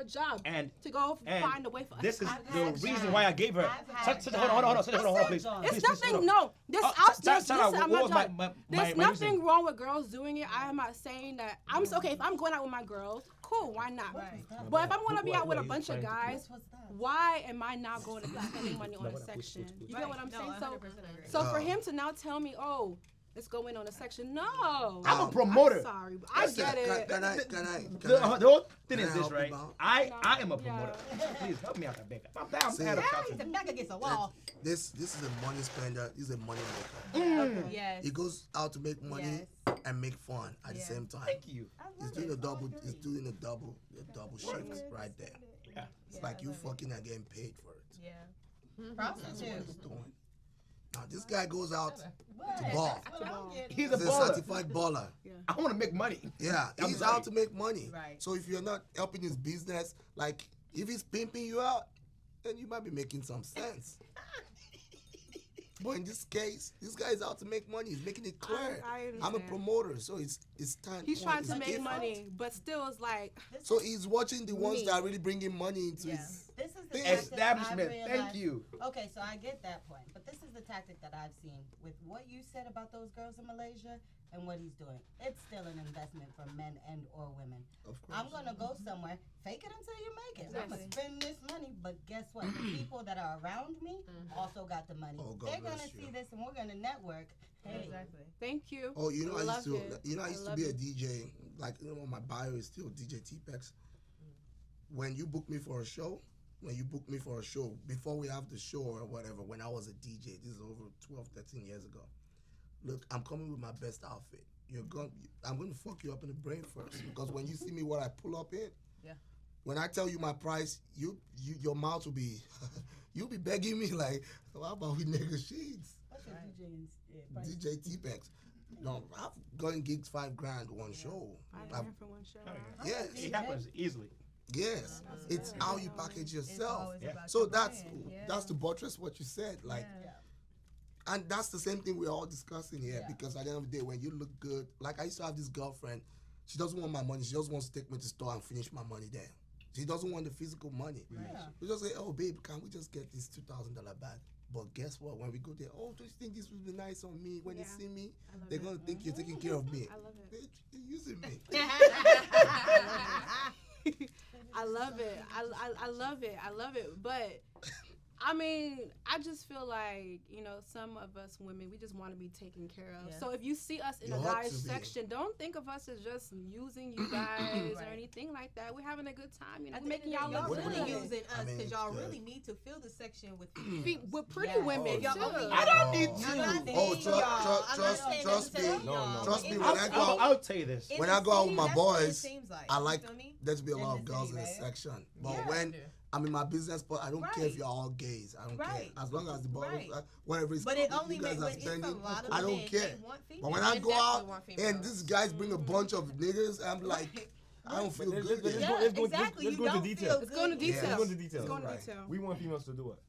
job to go find a way for us. This to is have the that. reason why I gave her. Hold on, please. It's nothing. No, there's Listen, I'm not my joking. There's nothing reason? wrong with girls doing it. I am not saying that. I'm okay if I'm going out with my girls. Cool, why not? Right. But if I'm gonna be out with a What bunch of he's trying guys, why am I not going to be spending money on a section? You get what I'm No, saying? 100% agree. So for him to now tell me, oh, let's go in on a section, no. I'm a promoter. I'm sorry, but I get it. Can I? The whole thing can is I this, help right? him out? I am a promoter. Please help me out that big. I'm down. See, I'm down. He's the back against the wall. This is a money spender. This is a money maker. Yes. He goes out to make money and make fun at the Yeah. same time. Thank you. He's doing a double. He's doing a double shift right there. Yeah. It's like you fucking are getting paid for it. Yeah. That's what he's doing. Now this guy goes out to What? ball. That's what I'm getting. He's a He's a baller. certified baller. I want to make money. Yeah, I'm he's sorry. out to make money. Right. So if you're not helping his business, like if he's pimping you out, then you might be making some sense. But in this case, this guy is out to make money. He's making it clear. I I'm a understand. promoter, so it's time. He's trying to make different. money, but still it's like, So he's watching the ones Me. that are really bringing money into Yeah. his. This is the Thing- tactic Establishment. I Thank realized- you. Okay, so I get that point, but this is the tactic that I've seen with what you said about those girls in Malaysia and what he's doing. It's still an investment for men and or women. Of course. I'm gonna go somewhere, fake it until you make it. I'm gonna Exactly. spend this money, but guess what? The people that are around me also got the money. Oh, God They're gonna bless you. see this and we're gonna network. Hey, Exactly. thank you. Oh, you know, I used love to. it. You know, I used to love be a it. DJ. Like, you know, my bio is still DJ T-Pex. When you book me for a show, before we have the show or whatever, when I was a DJ, this is over 12, 13 years ago. Look, I'm coming with my best outfit. I'm gonna fuck you up in the brain first, because when you see me, what I pull up in, Yeah. when I tell you my price, your mouth will be, you'll be begging me like, how about we negotiate? What's your DJ's price? DJ T-Pex. No, I've gotten gigs $5,000 one show. I I've- ran for one show. Yes, It happens easily. yes. It's how you package It's yourself. always Yeah. about So your that's brand, yeah. that's to buttress what you said. Like, and that's the same thing we're all discussing here. Yeah. Because at the end of the day, when you look good, like I used to have this girlfriend. She doesn't want my money. She just wants to take me to the store and finish my money there. She doesn't want the physical money. Yeah. We just say, oh babe, can we just get this $2,000 bag? But guess what? When we go there, oh, do you think this would be nice on me? When they Yeah. see me, I love they're it. gonna think you're taking care of me. I love it. Bitch, you're using me. I love it. I love it. I love it. But I mean, I just feel like, some of us women, we just want to be taken care of. Yeah. So if you see us in You a ought guy's to be. section, don't think of us as just using you guys or Right. anything like that. We're having a good time, At we're the making end of y'all the look day, y'all good. really using I us mean, because y'all it's really good. need to fill the section with With pretty Yes. women, Y'all too. only- I don't need Oh. to. I'm not saying Oh, y'all. I'm not trust- saying trust me. necessarily No, y'all. no. Trust me, It- when I go out- I'll tell you this. in When the I go out with city, my that's what it boys, seems like. I You like feel me? there to be a In lot the of girls city, in the right? section. But Yeah. when I'm in my business spot, I don't care if Right. you're all gays. I don't Right. care. As long as the boys, Right. whatever it's But it called, only you guys makes are when it's a spending, lot of I don't men, care. they want But when females. I Men go definitely out want and females. these guys bring a bunch of niggas, I'm like, I don't feel Let's- good. let's yet. go- Yeah, let's go- exactly. let's You go into don't detail. feel Let's go into good. Yeah. Let's detail. go into detail. Let's go into Right. detail. We want females to do what?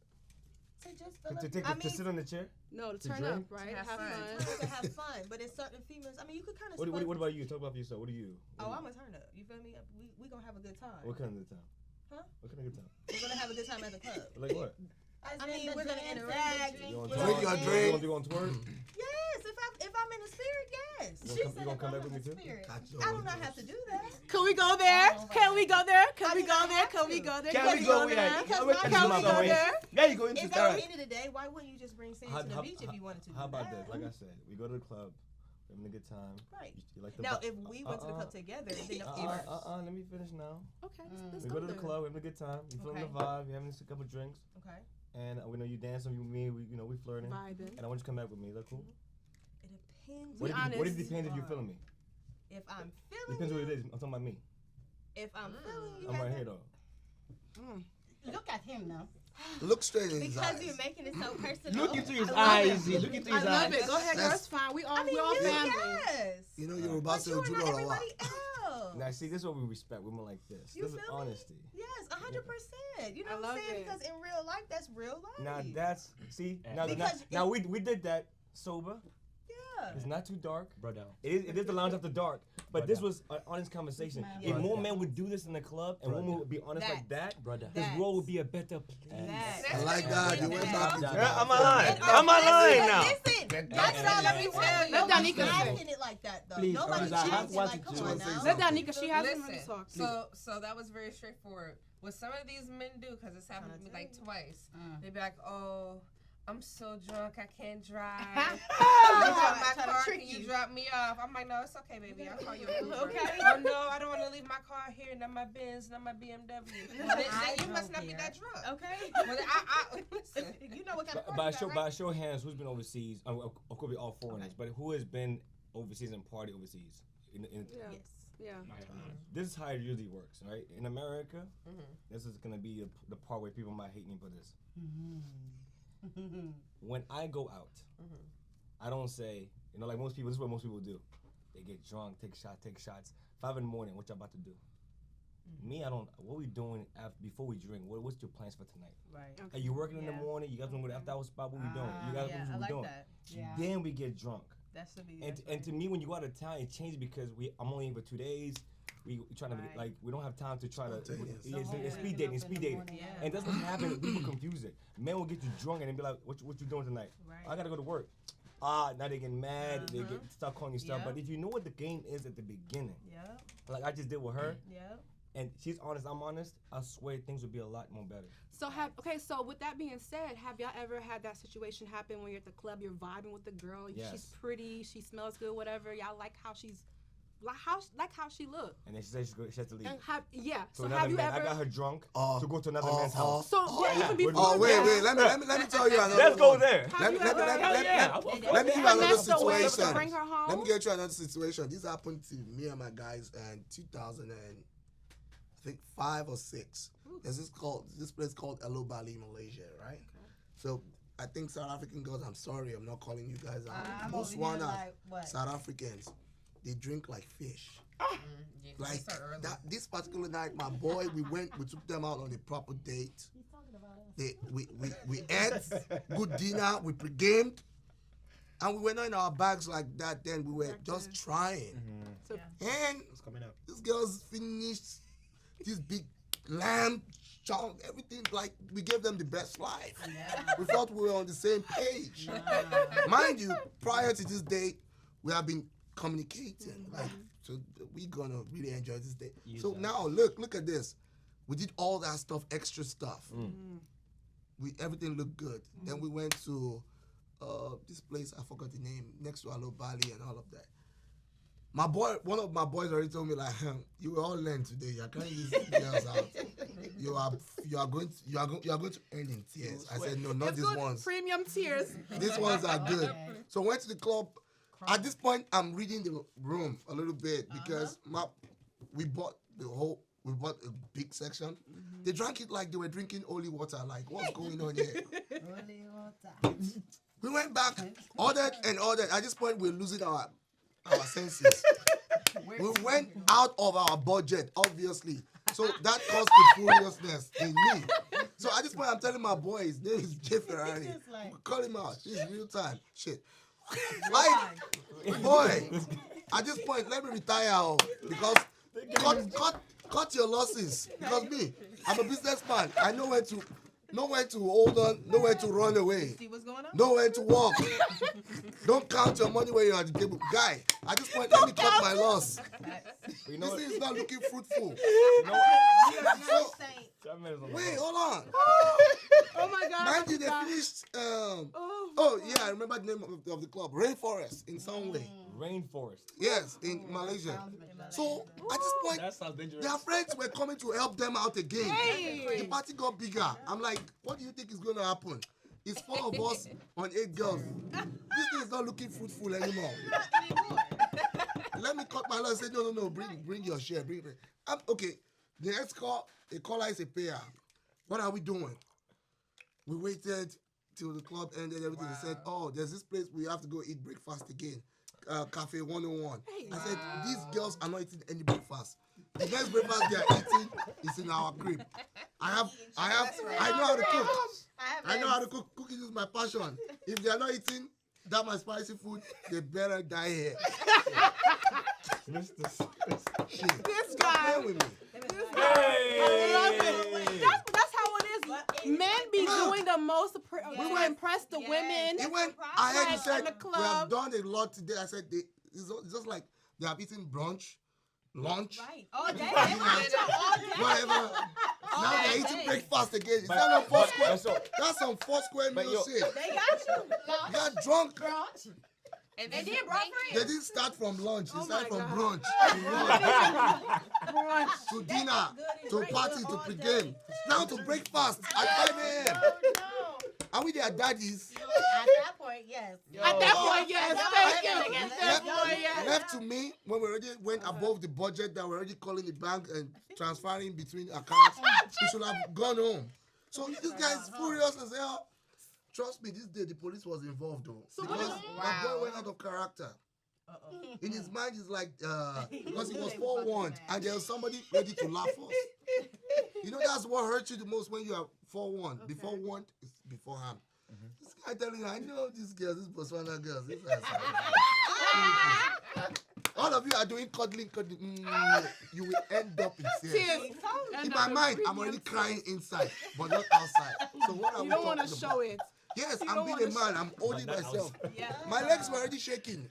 To just To, fill up to, take, I to mean- sit on the chair? No, to To turn drink? up, right? have Have fun. fun. To have fun, but it's certain females. I mean, you could kind of. What about you? Talk about yourself. What do you? Oh, I'm a turn up. You feel me? We gonna have a good time. What kind of good time? Huh? What kind of good time? We're gonna have a good time at the club. Like what? I mean, we're gonna dance, interact. the You gonna We're Drink gonna your dance. drink. You gonna twerk? Yes, if I'm in the spirit, yes. You gonna come back with me too? Catch your I do not windows. have to do that. Can we go there? Can we go there? Can I we mean, go I there? have Can we to. go there? Can we go there? there? Because Wait, my- can Can you we go go away? there? Now you go into At that. the end of the day, why wouldn't you just bring sand to the beach if you wanted to? How do about that? this? Like I said, we go to the club, we're having a good time. Right. You like the Now, bu- if we went to the club together, then if let me finish now. Okay, let's We go go to the there. club, we're having a good time. You feeling the Okay. vibe, you're having a couple drinks, okay, and we know you dancing with me. We flirting, Vibing. and I want you to come back with me. Is that cool? it depends. What Be if, what if honest. it depends if you're feeling me? If I'm feeling Depends what you, it is. I'm talking about me. if I'm feeling you, I'm right Heather, here though. Look at him now. Look straight in his because eyes. you're making it so personal. Look into his I love eyes. it. Look into I his love eyes. it. Go ahead, girl. That's- It's fine. We all, I mean, we all you, family. yes. You know you're about But to you are do not all everybody else. Now see, this is what we respect. Women like this. You This is feel me? honesty. Yes, 100%. You know I what love I'm saying? it. Because in real life, that's real life. Now that's see. Because Now we did that sober. yeah. It's not too dark. Brother. It is the lounge after dark, but this was an honest conversation. Yeah. If more men would do this in the club and women would be honest like that, Brother. this That. world would be a better place. I like that. You went back into Yeah, I'm that. aligned. I'm aligned now. Listen, that's all let me tell you. Let Nobody's Danica say. asking it like that, though. Please, Nobody's because I have asking what like, to come do. on now. Let Danica. She hasn't Listen, really talked. so that was very straightforward. What some of these men do, because it's happened to me like twice, they be like, "Oh, I'm so drunk, I can't drive. Trying my to car, trick can you you. drop me off?" I'm like, "No, it's okay, baby. I'll call you an Uber." Okay. Oh no, I don't want to leave my car here, not my Benz, not my BMW. Well, then you must not be that drunk. Okay. Well, I listen. You know what kind of car By you a got, show, right? by a show of hands, who's been overseas? Of course, we all foreigners, but who has been overseas and party overseas? Yeah. Yes. Yeah. This is how it usually works, right? In America, this is gonna be the part where people might hate me for this. When I go out, I don't say, like most people. This is what most people do. They get drunk, take shots. 5 in the morning. What y'all about to do? Me, I don't. What we doing before we drink? What's your plans for tonight? Right. Are you working in the Yeah. morning? You guys want to go to after hour spot? What we doing? You guys Yeah, I what we like doing? that. Yeah. Then we get drunk. That should be. And to me, when you go out of town, it changes because I'm only here for 2 days. We trying to Right. we don't have time to try to. Spontaneous. It's speed dating. It's speed dating. Yeah. And that's what happens. People confuse it. Men will get you drunk and then be like, "What you doing tonight?" Right. I gotta go to work. Now they get mad. They get start calling you stuff. Yeah. But if you know what the game is at the beginning, Yep. like I just did with her, Yep. and she's honest, I'm honest. I swear things would be a lot more better. So with that being said, have y'all ever had that situation happen when you're at the club, you're vibing with the girl, she's Yes. pretty, she smells good, whatever, y'all like how she look. And then she says she has to leave. And So have another you man, ever I got her drunk Oh, to go to another oh, man's oh. house. even before Oh wait, that, let me tell you another. Let's go one. there. have Let you me let me ever- let me Hell let me yeah. let me give you have another messed the way to situation. bring her home? Let me get you another situation. This happened to me and my guys in 2000 and I think 5 or 6. There's this place called Hello Bali, Malaysia, right? So I think South African girls, I'm sorry, I'm not calling you guys out. Most one are South Africans. They drink like fish. Like that. This particular night, my boy, we took them out on a proper date. We ate good dinner, we pre-gamed, and we were not in our bags like that. Then we were just trying. And It's coming up. these girls finished this big lamb chunk, everything, like we gave them the best life. We thought we were on the same page. Mind you, prior to this date, we have been communicating. Like, so we're gonna really enjoy this day. So now look at this. We did all that stuff, extra stuff. Everything looked good. Then we went to this place, I forgot the name, next to Hello Bali and all of that. My boy, one of my boys already told me, like, you will all learn today. You can't use these girls out. You are going to end in tears. I said, no, not these ones. Premium tears. These ones are good. So went to the club. At this point, I'm reading the room a little bit because we bought a big section. They drank it like they were drinking holy water. Like, what's going on here? Holy water. We went back, ordered. At this point, we're losing our senses. We went out of our budget, obviously. So that caused the furiousness in me. So at this point, I'm telling my boy, his name is Jay Ferrari. Call him out. This is real time. Shit. Like, boy, at this point, let me retire because cut your losses. Because me, I'm a businessman. I know when to hold on, know when to run away. See what's going on? Know when to walk. Don't count your money when you're at the table. Guy, at this point, let me cut my loss. You know This thing is not looking fruitful. Wait, hold on. Oh my God. Mind you, they finished. I remember the name of the club, Rainforest, in some way. Rainforest. Yes, in Malaysia. So at this point, That sounds dangerous. their friends were coming to help them out again. Hey. The party got bigger. I'm like, what do you think is going to happen? It's 4 of us on 8 girls. This thing is not looking fruitful anymore. Let me cut my loss. Say, no, bring your share. Bring it. Okay, the next call, a caller is a payer. What are we doing? We waited till the club ended, everything. They said, there's this place we have to go eat breakfast again. Cafe 101. I said, these girls are not eating any breakfast. The next breakfast they are eating is in our crib. I know how to cook. I know how to cook. Cooking is my passion. If they are not eating that my spicy food, they better die here. Shit. This guy. Stop playing with me. I love it. That's how it is. Men be doing the most to impress the women. He went ahead and said, in the we have club. done a lot today. I said, it's just like they have eaten brunch, lunch, Right. All day. whatever. Now they're eating breakfast again. Is that not 4 square? That's some 4 square meal shit. They got you. You're drunk. And They did brought They friends. didn't start from lunch. They Oh started my from God. brunch to dinner, to party, to pregame. Now to breakfast at 5 a.m. Are we their daddies? At that point, yes. At that point, yes. Thank you. At that point, yes. Left to me, when we already went above the budget that we're already calling the bank and transferring between accounts, we should have gone home. So this guy is furious as hell. Trust me, this day the police was involved though. Because my boy went out of character. In his mind, he's like, because he was forewarned and there was somebody ready to laugh us. You know, that's what hurts you the most when you are forewarned. Okay. Before warned is before harm. This guy telling you, I know these girls, this Botswana girls. This all of you are doing cuddling. You will end up in tears. In my mind, I'm already crying inside, but not outside. So what are we You don't want to show it. Yes, You I'm don't being a wanna man. I'm holding myself. Yeah. My legs were already shaking.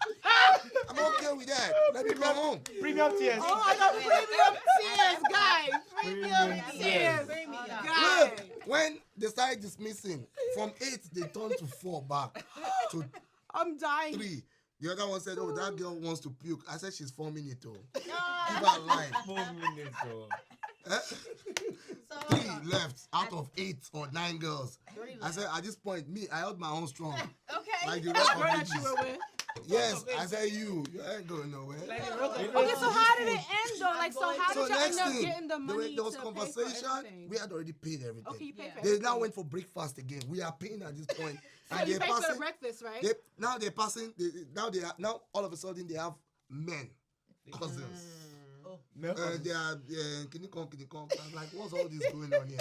I'm okay with that. Let me go home. Premium tears. Oh, I got premium tears, guys. Premium tears. Guys. Look, when they started dismissing, from 8, they turned to 4 back to I'm dying. 3. The other one said, that girl wants to puke. I said, she's 4 minutes old. Give her a line. 4 minutes old. 3 left out of 8 or 9 girls. I said, at this point, I held my own strong. Okay. Like the rest of Girl that you bitches. were with. Yes, I said you. You ain't going nowhere. Okay, so how did it end though? Like, so how So did y'all next end up thing, getting the money there was to pay for conversation. everything? We had already paid everything. Okay, you paid for They everything. now went for breakfast again. We are paying at this point. So And you they're paid for the passing. breakfast, right? They're passing. Now all of a sudden they have men, cousins. They are can you come? I'm like, what's all this going on here?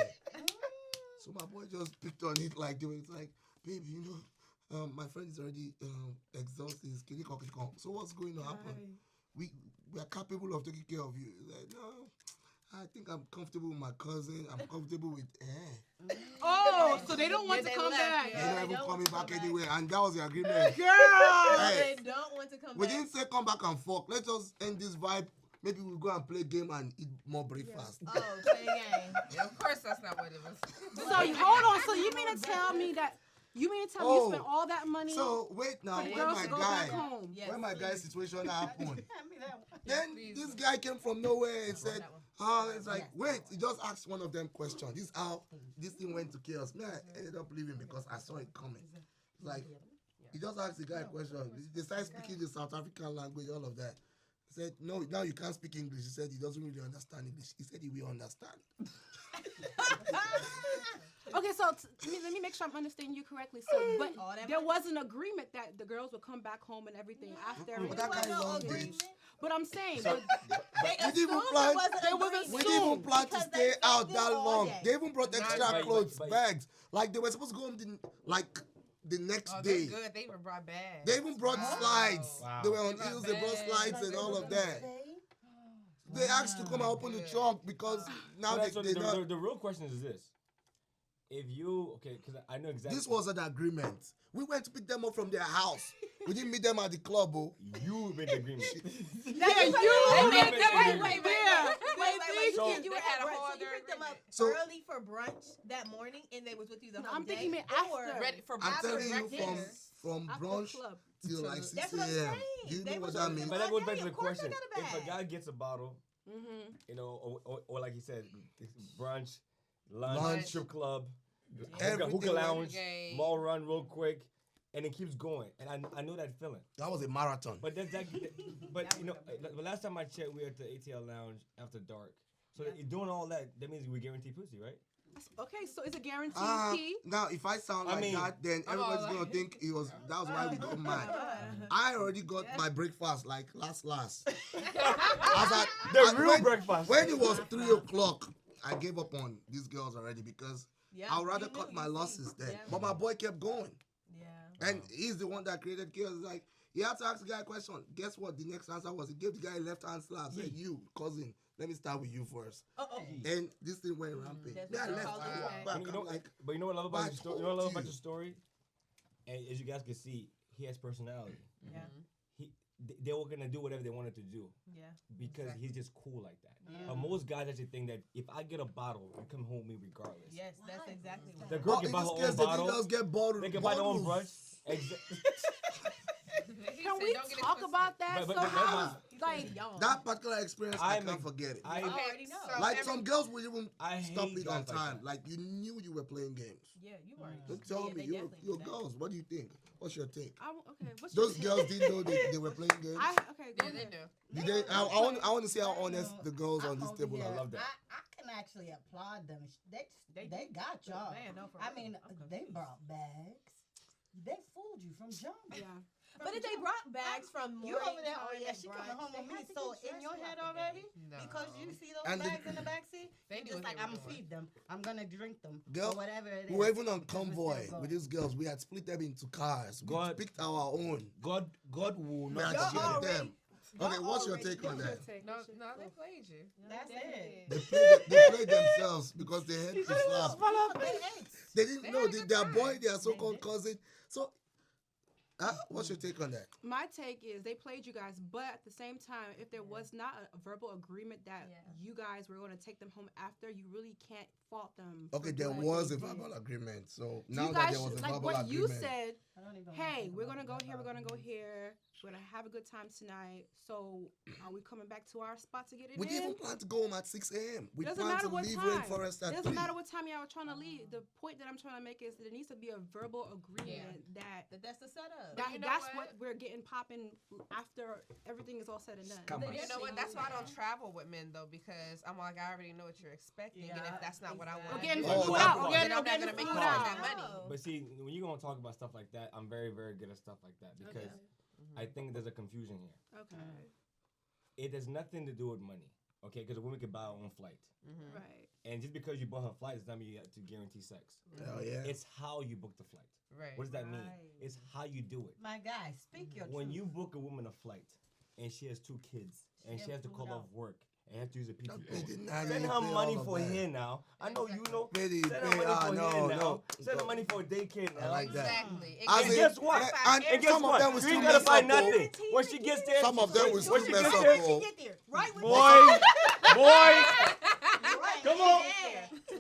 So my boy just picked on it like, it's like, babe, my friend is already exhausted. Can you come? So what's going to happen? We are capable of taking care of you. He's like, no, I think I'm comfortable with my cousin. I'm comfortable with Oh, so they don't want to come back. They're not even coming back anyway. And that was the agreement. Girl! Hey, They don't want to come we back. didn't say come back and fuck. Let's just end this vibe. Maybe we'll go and play game and eat more breakfast. Oh, play a game. Yeah, of course, that's not what it was. So hold on. So you mean to tell me that you spent all that money? So wait now, for the when girls my to go guy, back home? Yes, when my please. guy's situation happened, Hand me that one. then Please. this guy came from nowhere and said, that one. it's like, wait, he just asked one of them questions. This is how this thing went to chaos. Me, I ended up leaving because I saw it coming. It's like, he just asked the guy a question. They started speaking the South African language, all of that. He said, no, now you can't speak English. He said he doesn't really understand English. He said he will understand. Okay, so let me make sure I'm understanding you correctly. So, but All that there money? was an agreement that the girls would come back home and everything after But everything. that guy is no on agreement. this. But I'm saying, They We didn't even assumed plan. it was an It was agreement. We didn't even plan to Because stay they out stayed that there all long. day. They even brought extra But- clothes, but- bags. Like they were supposed to go home the next Oh, day. they're good. They even brought bags. They even brought Wow. slides. Wow. They were on They brought heels, they brought bags. slides and all of that. They asked to come and open the trunk because now But so they not. the real question is this: if you because I know exactly This was an agreement. We went to pick them up from their house. We didn't meet them at the club. Oh. you made the agreement. yeah, you. made the agreement. Wait, So- you They had had a brunch. whole So you other picked them up agreement. So- early for brunch that morning, and they was with you the whole I'm day. thinking or- after. Ready for I'm after telling you breakfast. from After brunch club. till like 6 That's what I'm a.m. saying. Do you They know what was that with means? you But that all goes back day. to the Of course they question: got a if a bag. guy gets a bottle, Mm-hmm. or like he said, brunch, lunch, Lunch. strip club, Everything hookah went- lounge, Game. mall run real quick, and it keeps going. And I know that feeling. That was a marathon. But but the last time I checked, we were at the ATL lounge after dark. So doing all that means we guarantee pussy, right? Okay, so is it guaranteed key? Now, if I sound I like mean- that, then I'm everybody's all gonna like- think that was why we got mad. I already got my breakfast like last. Breakfast. When it was 3 o'clock, I gave up on these girls already because Yeah, I'd rather you cut knew, my you see. losses then. Yeah. But my boy kept going. Yeah. And he's the one that created chaos. Like, he had to ask the guy a question. Guess what? The next answer was he gave the guy a left hand slap. Said, you, cousin, let me start with you first. And this thing went rampant. That's Me, I what left. y'all I do. walked back. You know, I'm like, but you know what I love but about I your story? You know told what I love about you. your story? And as you guys can see, he has personality. Yeah. They were gonna do whatever they wanted to do Yeah. because he's just cool like that. Yeah. Most guys actually think that if I get a bottle, you come home with me regardless. Yes, that's exactly what. The girl oh, can in buy her this own case, they bottle. didn't just get bottled. They can buy their own bottles. brunch. He Can said, we "Don't get it talk twisted." about that? But So that's how fine. is like That particular experience, I I'm can't a- forget it. I already know. so Like every- some girls would even I stop hate it on guys like time. that. Like you knew you were playing games. Yeah, you already. Don't tell Yeah, me, they you're definitely do that. girls. What do you think? What's your take? okay, what's Those your girls didn't know they were playing games. okay, go Yeah, they ahead. do. Did they? I want to see how honest the girls on this over table here. are. love that. I can actually applaud them. They got y'all. Man, no, for I real. mean, I'm they confused. brought bags. They fooled you from jump. Yeah. But if they brought bags from You morning over there? Oh time yeah, and she brunch, coming home they with me. had to So get in dressed your throughout head the already, No. because you see those And the- bags in the backseat, They you knew just what like they I'm were gonna doing. feed them. I'm gonna drink them. Girl, or whatever it is. we were even on because we're convoy still with going. these girls. We had split them into cars. We God- picked our own. God will We not had forget shared them. them. Okay, what's your take on that? No, they played you. That's it. They played themselves because they had to slap. They ate. They didn't They know had a good their time. boy, their so-called cousin. So, what's your take on that? My take is they played you guys, but at the same time, if there was not a verbal agreement that you guys were going to take them home after, you really can't fault them. Okay, for there doing what was they a did. verbal agreement. So You now that guys there was a should- like verbal what agreement, you said, hey, we're gonna go here, we're gonna go here, we're gonna have a good time tonight. So are we coming back to our spot to get it We in? didn't even plan to go home at 6 a.m. We Doesn't plan matter to what leave time. Rainforest at Doesn't 3. matter what time y'all are trying to leave. The point that I'm trying to make is that there needs to be a verbal agreement That's the setup. that you know that's what? what we're getting popping after everything is all said and done. Come on. You know what? That's why I don't travel with men though, because I'm like, I already know what you're expecting, and if that's not what I want, We're getting Oh, food that's out. why. We're then getting, I'm we're not getting gonna make food you spend out. that money. But see, when you're gonna talk about stuff like that, I'm very, very good at stuff like that because I think there's a confusion here. Okay. It has nothing to do with money, okay? Because a woman can buy her own flight, Right. and just because you bought her flight does not mean you have to guarantee sex. Hell yeah. It's how you book the flight. Right. What does that mean? Right. It's how you do it. My guy, speak your When truth. you book a woman a flight and she has 2 kids and she She has to has call food off out. work and have to use a They PTO, did not send even her pay money all of for that. here now. I know you know. Pay, Send her money for here no, now. no. Send her money for a daycare now. I like that. Exactly. As And in- guess what? And And guess some of what? them will You still ain't gotta mess buy up, though. nothing. When she gets there, Some of them will when still she mess gets up, there, though. Right when boy, come on.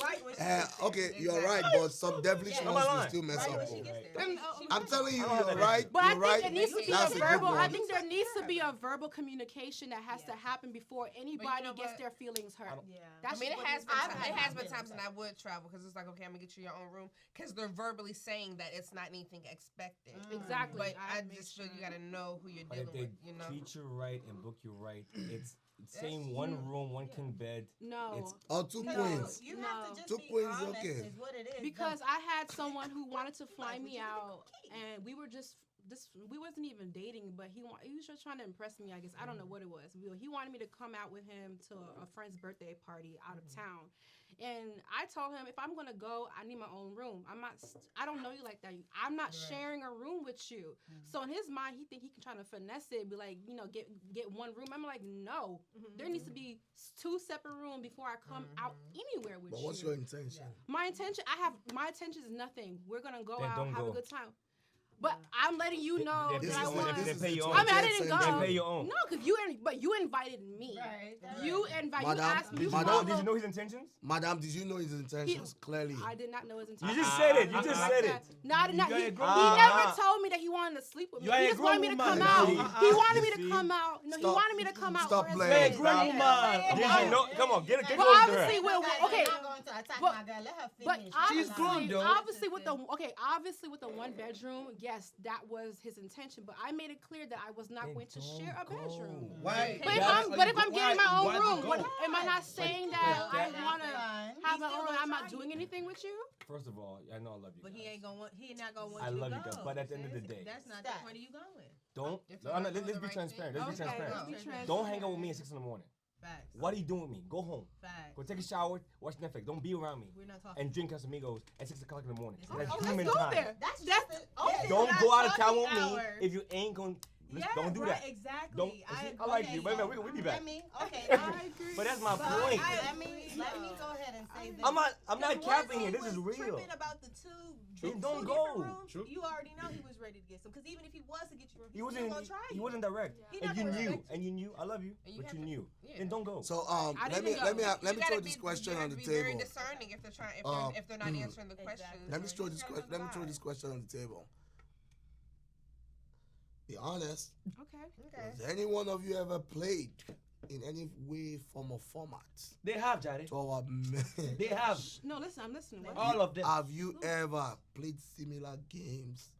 Right when she Okay, you're right, but some devilish Yeah. ones will Am I still mess Right up. when though. she gets there. I'm telling you, I don't have you're that right. issue. But I You're think right. there needs to be That's a a good verbal. I one. think there needs to be a verbal communication that has to happen before anybody know gets what? their feelings hurt. Yeah. That's I mean, it what has needs been to it happen. has been times when I would travel because it's like, okay, I'm gonna get you your own room because they're verbally saying that it's not anything expected. Exactly. But I make just feel sure- you gotta know who you're But if dealing they with. You know. treat you right and book you right, it's same one room, one king bed. No. It's Or 2 No. queens. You No. have to just 2 be queens, honest okay. is what it is. Because I had someone who wanted to fly Like, me would you get a out, cookie? and we were just we wasn't even dating, but he was just trying to impress me. I guess I don't know what it was. He wanted me to come out with him to a friend's birthday party out of town, and I told him if I'm gonna go, I need my own room. I don't know you like that. I'm not sharing a room with you. So in his mind, he think he can try to finesse it, be like, get one room. I'm like, no, there needs to be 2 separate rooms before I come out anywhere with But you. what's your intention? My intention is nothing. We're gonna go Then out, don't have go. a good time. But I'm letting you know They that This I is- want. this They is pay the your own. I mean, I 20th didn't go. century. They pay your own. No, because you invited me. Right. You invited. You Madam, asked me. Did you, Madam, know, did you know his intentions? Madam, did you know his intentions? Clearly. I did not know his You intention. just said it. You just said it. No, I did not. You He ain't grown never man. told me that he wanted to sleep with me. You He ain't just wanted me to grown come man. out. See? He wanted me You to see? come out. No, he Stop- wanted me to come out. stop for his playing. Hey, birthday. grandma. Did you know? Come on, get But close to obviously, her. okay. I'm not going to attack But- my girl. Let her But finish. She's grown, though. obviously with the 1 bedroom, yes, that was his intention. But I made it clear that I was not Then going to don't share a go. bedroom. Why? But if Why- I'm getting my own why room, go? am I not saying that I that- want to Fine. have my still own? gonna I'm not try doing you. anything with you. First of all, I know I love you. But guys. he not gonna want I you love to you go. guys, but at the end of the sis. day- That's not Stop. the point of you going. Don't. If No, you're not let's doing be the right transparent. thing. Let's be Okay, transparent. let's be transparent. Don't hang out with me at 6 in the morning. Facts. What are you doing with me? Go home. Facts. Go take a shower. Watch Netflix. Don't be around me. We're not talking. And drink Casamigos at 6 o'clock in the morning. Oh, That's Let's human go time. there. That's That's just okay. Don't Not go out of town with talking me hours. if you ain't going. Yeah, Don't do right, that. Exactly. Don't. I like you. Wait a minute. We'll be back. Let me, okay. But that's my But point. let me go ahead and say this. I'm not Because capping once here. he This is was real. tripping about the two Then don't different go. rooms, True. you already know he was ready to get some. Because even if he was to get you, He he's wasn't. still gonna try He you. wasn't direct. He And not you gonna knew. respect And you knew. I love you. And you But have you to- knew. yeah. Then don't go. So I let didn't me go. let me throw this question on the Be very table. discerning if they're trying if they're not answering the Exactly. questions. Let me or throw you this gotta question. Let me throw provide. this question on the table. Be honest. Okay. Okay. Has any one of you ever played in any way, form, or format They have, Daddy. to our men? They have. No, listen. I'm listening. What? All of them. Have you ever played similar games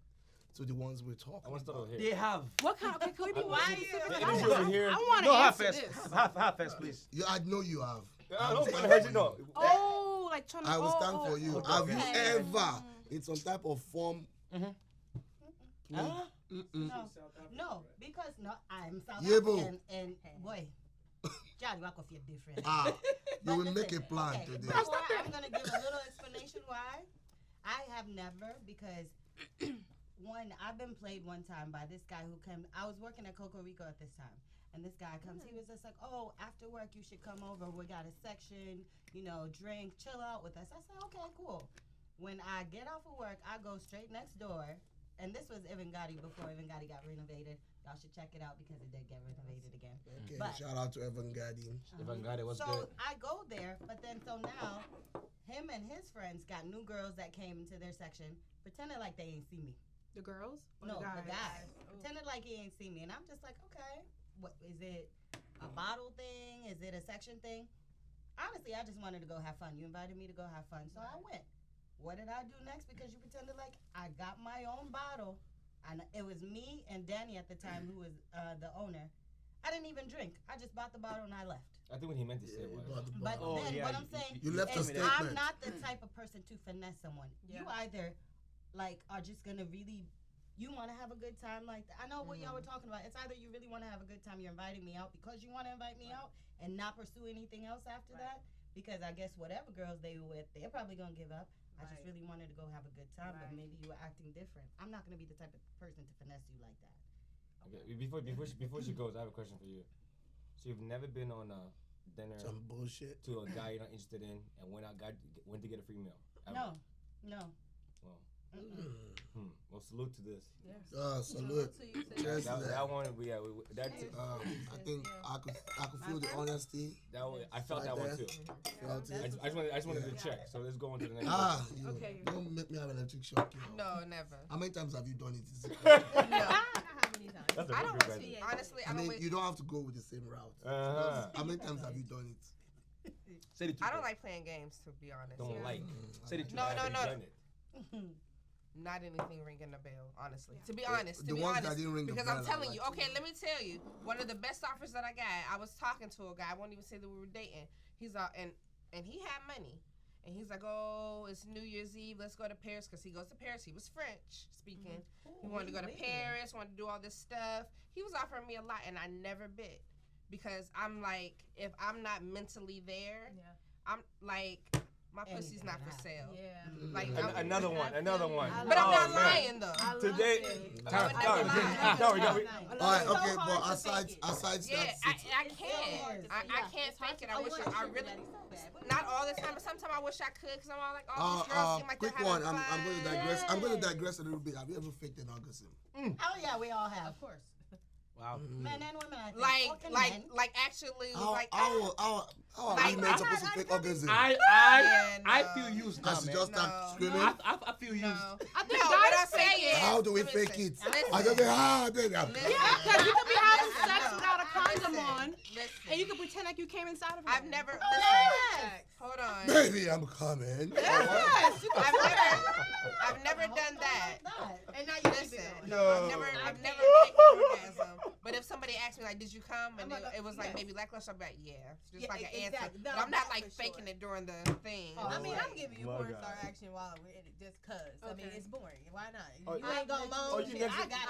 to the ones we're I talking want to start about? over here. They have. What kind? Okay, can we be more Why- specific? the I energy want- over here- I want to No, half answer first. this. Half first, please. I know you have. I don't I'm want to hurt you. telling No. Oh, like trying to. I will stand for you. okay. Have you Okay. ever, in some type of form, played? Huh? No, because I'm South Yeah, boo. African and boy, Johnny Wakoff, you're different. You But will make a listen, plan okay, today. before I'm gonna give a little explanation why. I have never because one, I've been played one time by this guy who came. I was working at Coco Rico at this time, and this guy comes. He was just like, "Oh, after work you should come over. We got a section, drink, chill out with us." I said, "Okay, cool." When I get off of work, I go straight next door. And this was Evan Gotti before Evan Gotti got renovated. Y'all should check it out because it did get renovated again. Okay, But- shout out to Evan Gardine. If I got it, what's so good? I go there, but then so now, him and his friends got new girls that came into their section, pretending like they ain't see me. The girls? Or No, the the guy. Pretended like he ain't seen me. And I'm just like, okay, what is it a bottle thing? Is it a section thing? Honestly, I just wanted to go have fun. You invited me to go have fun, so I went. What did I do next? Because you pretended like I got my own bottle. And it was me and Danny at the time who was the owner. I didn't even drink. I just bought the bottle and I left. I think what he meant to say was. But then what I'm saying you left a is statement. I'm not the type of person to finesse someone. You either like are just gonna really you want to have a good time like that. I know what y'all were talking about. It's either you really want to have a good time, you're inviting me out because you want to invite me out and not pursue anything else after that. Because I guess whatever girls they were with, they're probably gonna give up. I just really wanted to go have a good time, but maybe you were acting different. I'm not gonna be the type of person to finesse you like that. Okay, before she goes, I have a question for you. So you've never been on a dinner Some bullshit to a guy you're not interested in and went to get a free meal? Ever? No. Well, well, salute to this. Salute. Cheers to That one, that's I think I could feel the honesty. that one, I felt that one too. Felt it. I just wanted to check. So let's go on to the next. Okay. Don't make me have an electric shock. No, never. How many times have you done it? No. That's a I good don't question. honestly. I mean, you don't have to go with the same route. How many times have you done it? Say the truth. I don't like playing games, to be honest. Don't like. Say the truth. No, I haven't no. done it. Not anything ringing the bell, honestly. To be honest, The ones that didn't ring the because bell, I'm telling I you. like Okay, let me tell you. One of the best offers that I got. I was talking to a guy. I won't even say that we were dating. He's and he had money, and he's like, oh, it's New Year's Eve. Let's go to Paris because he goes to Paris. He was French speaking. He wanted to go to Paris. Wanted to do all this stuff. He was offering me a lot, and I never bit because I'm like, if I'm not mentally there, I'm like. My pussy's not for sale. Yeah. Like Another one. But I'm not lying though. Today. All right, okay, but aside Yeah, that, I can't. I can't fake it. I wish I really. Not all the time, but sometimes I wish I could because I'm all like, oh, these girls seem like quick they're one. having I'm fun. going to digress. I'm going to digress a little bit. Have you ever faked an orgasm? Oh yeah, we all have. Of course. Wow. Men and women, I think. Like actually, How are we men supposed to fake orgasm? I feel used now, As you man. just start screaming? I feel used. I think what guys I'm saying is, How do we listen, fake it? listen. I just say, baby, I'm Listen. because you could be having sex without a condom Listen, on, listen. and you could pretend like you came inside of her. I've never. Hold on. baby, I'm coming. I've never done that. And now you Listen, No. I've never taken an orgasm. But if somebody asked me like, "Did you come?" and it was like maybe lackluster, I'd be like, "Yeah," just like an answer. exactly. But No, I'm not that's like for faking sure. it during the thing. I mean, Like, I'm giving you My porn God. star action while we're in it just cause. I mean, Okay. it's boring. Why not? Oh, You ain't gonna moan. Oh, you shit. next. I got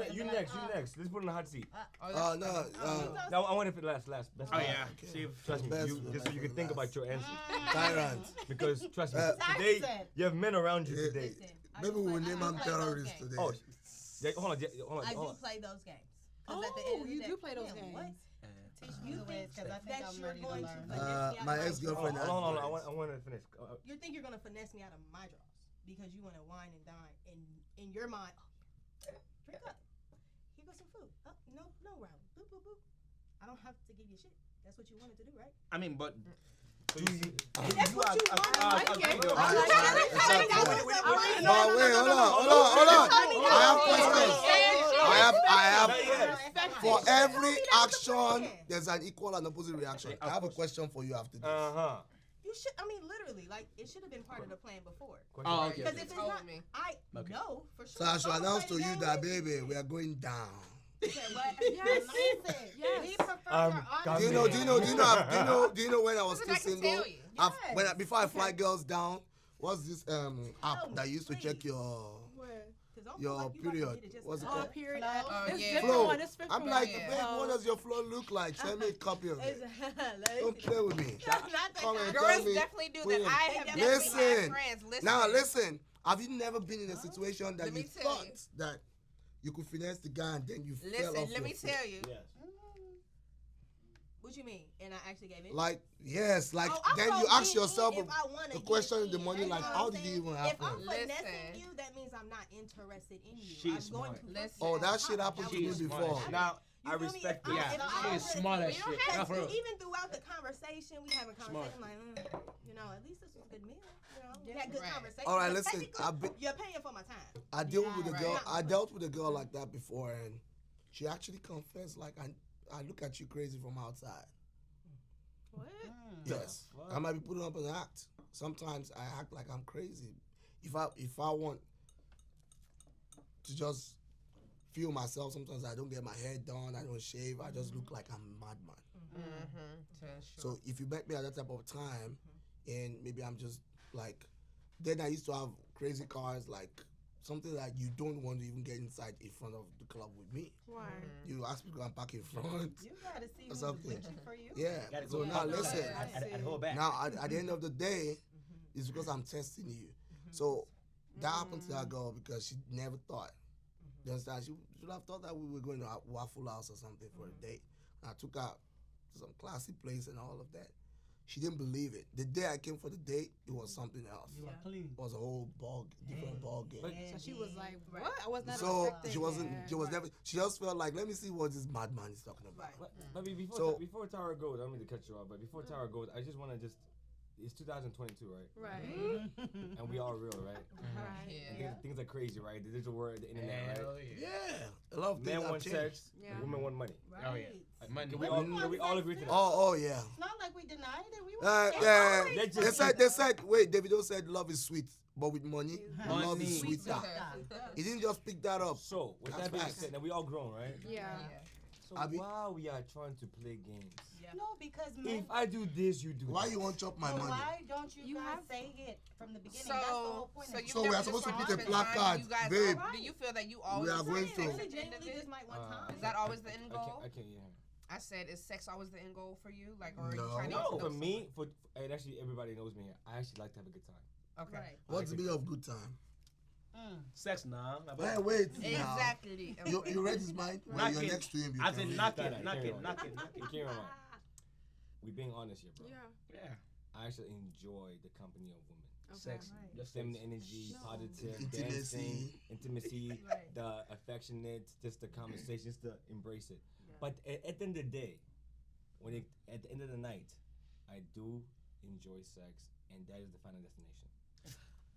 it. You next. Let's put it in the hot seat. No. I want it for last. Best Oh one. yeah. Okay. See, Trust me, Best you, one, just so you can think about your answer. Tyrant. Because trust me, Tyson. today you have men around you today. Maybe we'll name them terrorists today. Oh, hold on. I do play those games. 'Cause at the end of the you day- do play those Man, games. What? Teach me the ways, because I think That I'm you're ready to going to learn. finesse me out of My my ex-girlfriend drawers. Hold on. I has want to finish. You think you're gonna finesse me out of my drawers because you want to wine and dine, and in your mind, drink up. Here goes some food. Oh, no, Raul. Boop, boop, boop. I don't have to give you shit. That's what you wanted to do, right? I mean, but That's what you wanted. No, wait, hold on. I have questions. I have. For every action, there's an equal and opposite reaction. I have a question for you after this. You should. I mean, literally, like it should have been part of the plan before. Oh, okay. Because if it's Told not, me. I Okay. know for sure. So I should If I'm announce to playing you the that, game baby, we are going down. with- Say what? Yes. Listen, Yes. we prefer I'm your coming. honesty. Do you know when I was Listen, still I can single? tell you. Yes. Before I fly girls down, what's this app me, that you used to check please. your 'Cause don't feel your like you about to period? get it just What's it now. Oh, called? period. Flow. It's Yeah. different Flow. one. It's different I'm one. like, Yeah. babe, what does your flow look like? Send me a copy of it. Don't play with me. That's not the Come and kind. tell Girls me. definitely do Queen. that. I have definitely had Listen. friends. Listen. Now listen. Have you never been in a situation that Let me you tell thought you. that you could finesse the guy and then you fell Listen, off let me your feet? tell you. What you mean? And I actually gave it. Like yes, like Oh, I'm then gonna you ask get yourself in if I wanna a get question in the in. morning like, That's how what did I'm you even saying. If I'm happen? finessing Listen. you, that means I'm not interested in you. She's I'm going smart. to Listen. Oh, that shit happened to me She's before. smart. Now, I feel me? respect If it. I- if I She's was- smart as you don't shit. have Not to- for real. even throughout the conversation, we having Smart. conversation like, at least this was a good meal. We had good Right. conversation. All right, But listen, technically, you're paying for my time. I dealt with a right. girl. I dealt with a girl like that before, and she actually confessed, like, I look at you crazy from outside. What? Yes, fuck? I might be putting up an act. Sometimes I act like I'm crazy. If I want to just feel myself, sometimes I don't get my hair done. I don't shave. I just look like I'm a madman. So if you met me at that type of time, and maybe I'm just like, then I used to have crazy cars, like something that you don't want to even get inside in front of the club with me. Why? You ask me to go and park in front. You gotta see Or who's something. reaching for you. Yeah. Gotta So go now back. listen. I'd hold back. Now at the end of the day, it's because I'm testing you. So that happened to that girl because she never thought. You understand? She should have thought that we were going to a Waffle House or something for a date. I took her to some classy place and all of that. She didn't believe it. The day I came for the date, it was something else. You are clean. It was a whole different ball game. So she was like, what? I was not So expecting she wasn't. that. She was never. She just felt like, let me see what this madman is talking about. But before So- before Tara goes, I don't mean to cut you off, but before Tara goes, I just want to it's 2022, right? Right. And we all real, right? Right. And things are crazy, right? The digital world, the internet, right? Yeah, a lot of things Men have want changed. sex, Yeah. women want money. Oh yeah. Money. Can we all agree to that? Oh yeah. It's not like we denied it. We Yeah. Let's They just- said. Wait, Davido said love is sweet, but with money, love is Money. sweeter. He didn't just pick that up. So, with That's that being facts. said, now we all grown, right? Yeah. So I be- why we are trying to play games? No, because If men. I do this, you do Why that. you won't chop my So money? why don't you, You guys have- say it from the beginning? That's the whole point. of it. So we are supposed to put a placard, babe. Do you feel that you always? We are going sex to- at Really, the end of genuinely, it? just might one time. Is that always the end goal? I can't hear him. I said, is sex always the end goal for you? Like, or are you No. trying to No, get to for know me, and actually everybody knows me here, I actually like to have a good time. someone? Okay. Right. What's the meaning of good time? Sex now. Wait. Now. Exactly. You read his mind? When Knock you're it. next to him, you As can in read knock it. it, knock it, knock it, knock You it. can't remember. We being honest here, bro. Yeah. Yeah. I actually enjoy the company of women. Okay. Sex. The feminine energy, No. positive, Intimacy. dancing, intimacy, Right. the affectionate, just the conversation, just to embrace it. But at the end of the day, at the end of the night, I do enjoy sex, and that is the final destination.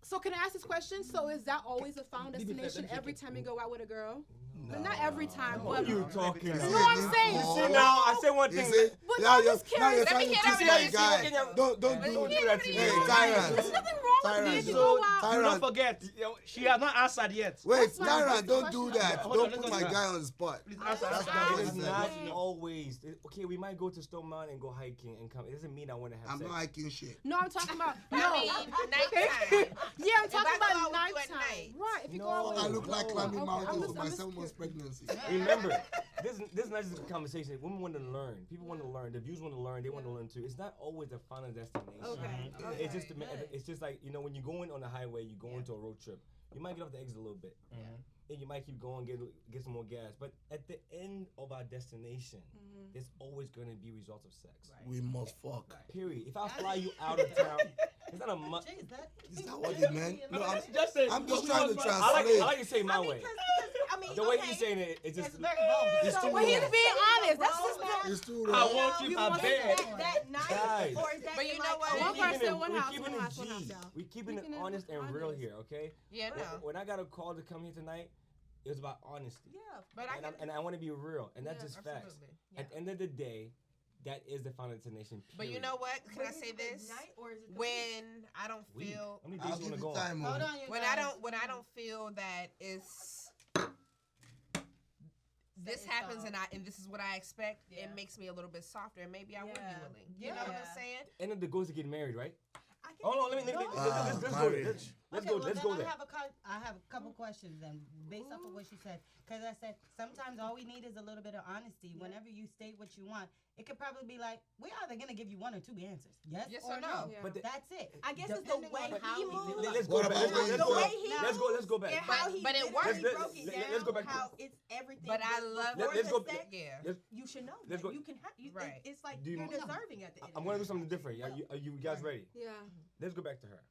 So can I ask this question? So is that always a final destination every time you go out with a girl? But not every time, What but are you talking you about? know what I'm saying? You See now, I said one You thing. see? But Now I'm you're just curious. trying to Let me teach hear my it. guy. Let Don't me do hear that to Hey, you. Tyrant. There's nothing wrong with Tyrant, it. You so- go out. Do Tyrant. not forget, she has not answered yet. Wait, That's my Tyrant, don't question. do that. Hold on, Don't let's put go my to guy on the spot. Please answer. That's answer. not what It's he said. not No. always. Okay, we might go to Stone Mountain and go hiking and come. It doesn't mean I want to have I'm sex. not hiking shit. No, I'm talking about I no. mean, nighttime. Yeah, I'm If talking I go about out with you at nighttime. night. Right. If you go No. out I with look like No. climbing Okay, mountains I'm with my just 7 months pregnancy. Remember, this is not just a conversation. Women want to learn. People want to learn. The views want to learn. They want to learn too. It's not always the final destination. Okay. It's just Okay. it's just like, you know, when you're going on a highway, you go into a road trip. You might get off the exit a little bit, and you might keep going, get some more gas. But at the end of our destination, there's always going to be results of sex. We must fuck. Period. If I fly you out of town, it's not a must. Jeez, that- Is that what it meant? No, I'm Just say. I'm just trying to I translate. like to say it my way. I mean, The way okay. you're saying it, it's just. It's very bold. It's too Well, he's raw. being honest. That's his point. It's too I raw. want you my Is bed. that night, Guys. or is that But you in know like what? a One week? person, one house, keeping one it house, one house, G. y'all. We keeping it Keeping it honest and real honest. here, okay? Yeah, no. When I got a call to come here tonight, it was about honesty. Yeah, but I And I want to be real, and that's Yeah, just facts. absolutely. At the end of the day, that is the final destination. But you period. know what? Can I Is say it the this? night or is it the week? When I don't Week. feel How many I'll days you give want you to go? time. Hold on. on, you when guys. I don't feel that it's this it happens off. and this is what I expect, Yeah. it makes me a little bit softer and maybe I would be Yeah. willing. You know what Yeah. I'm saying? And then the goal is to get married, right? I can Oh no, let's go marriage. there. Let's go then there. I have a couple questions then, based off of what she said. Because I said sometimes all we need is a little bit of honesty. Whenever you state what you want, it could probably be like, we're either gonna give you one or two answers, yes, Yes or or no. Yeah. But the- That's it. I guess it's the Depending way on how he we moves. do it. Let's What go back. about when you The feel- way he Let's go back. and how he But it literally works. broke it down. Let's go back to- how it's everything. But I but love before Let's the go- sex, Yeah. Let's- you should know. let's that. go- You can have. Right. It's like Do you- you're deserving at the end. I'm gonna do something different. Are you guys ready? Yeah. Let's go back to her.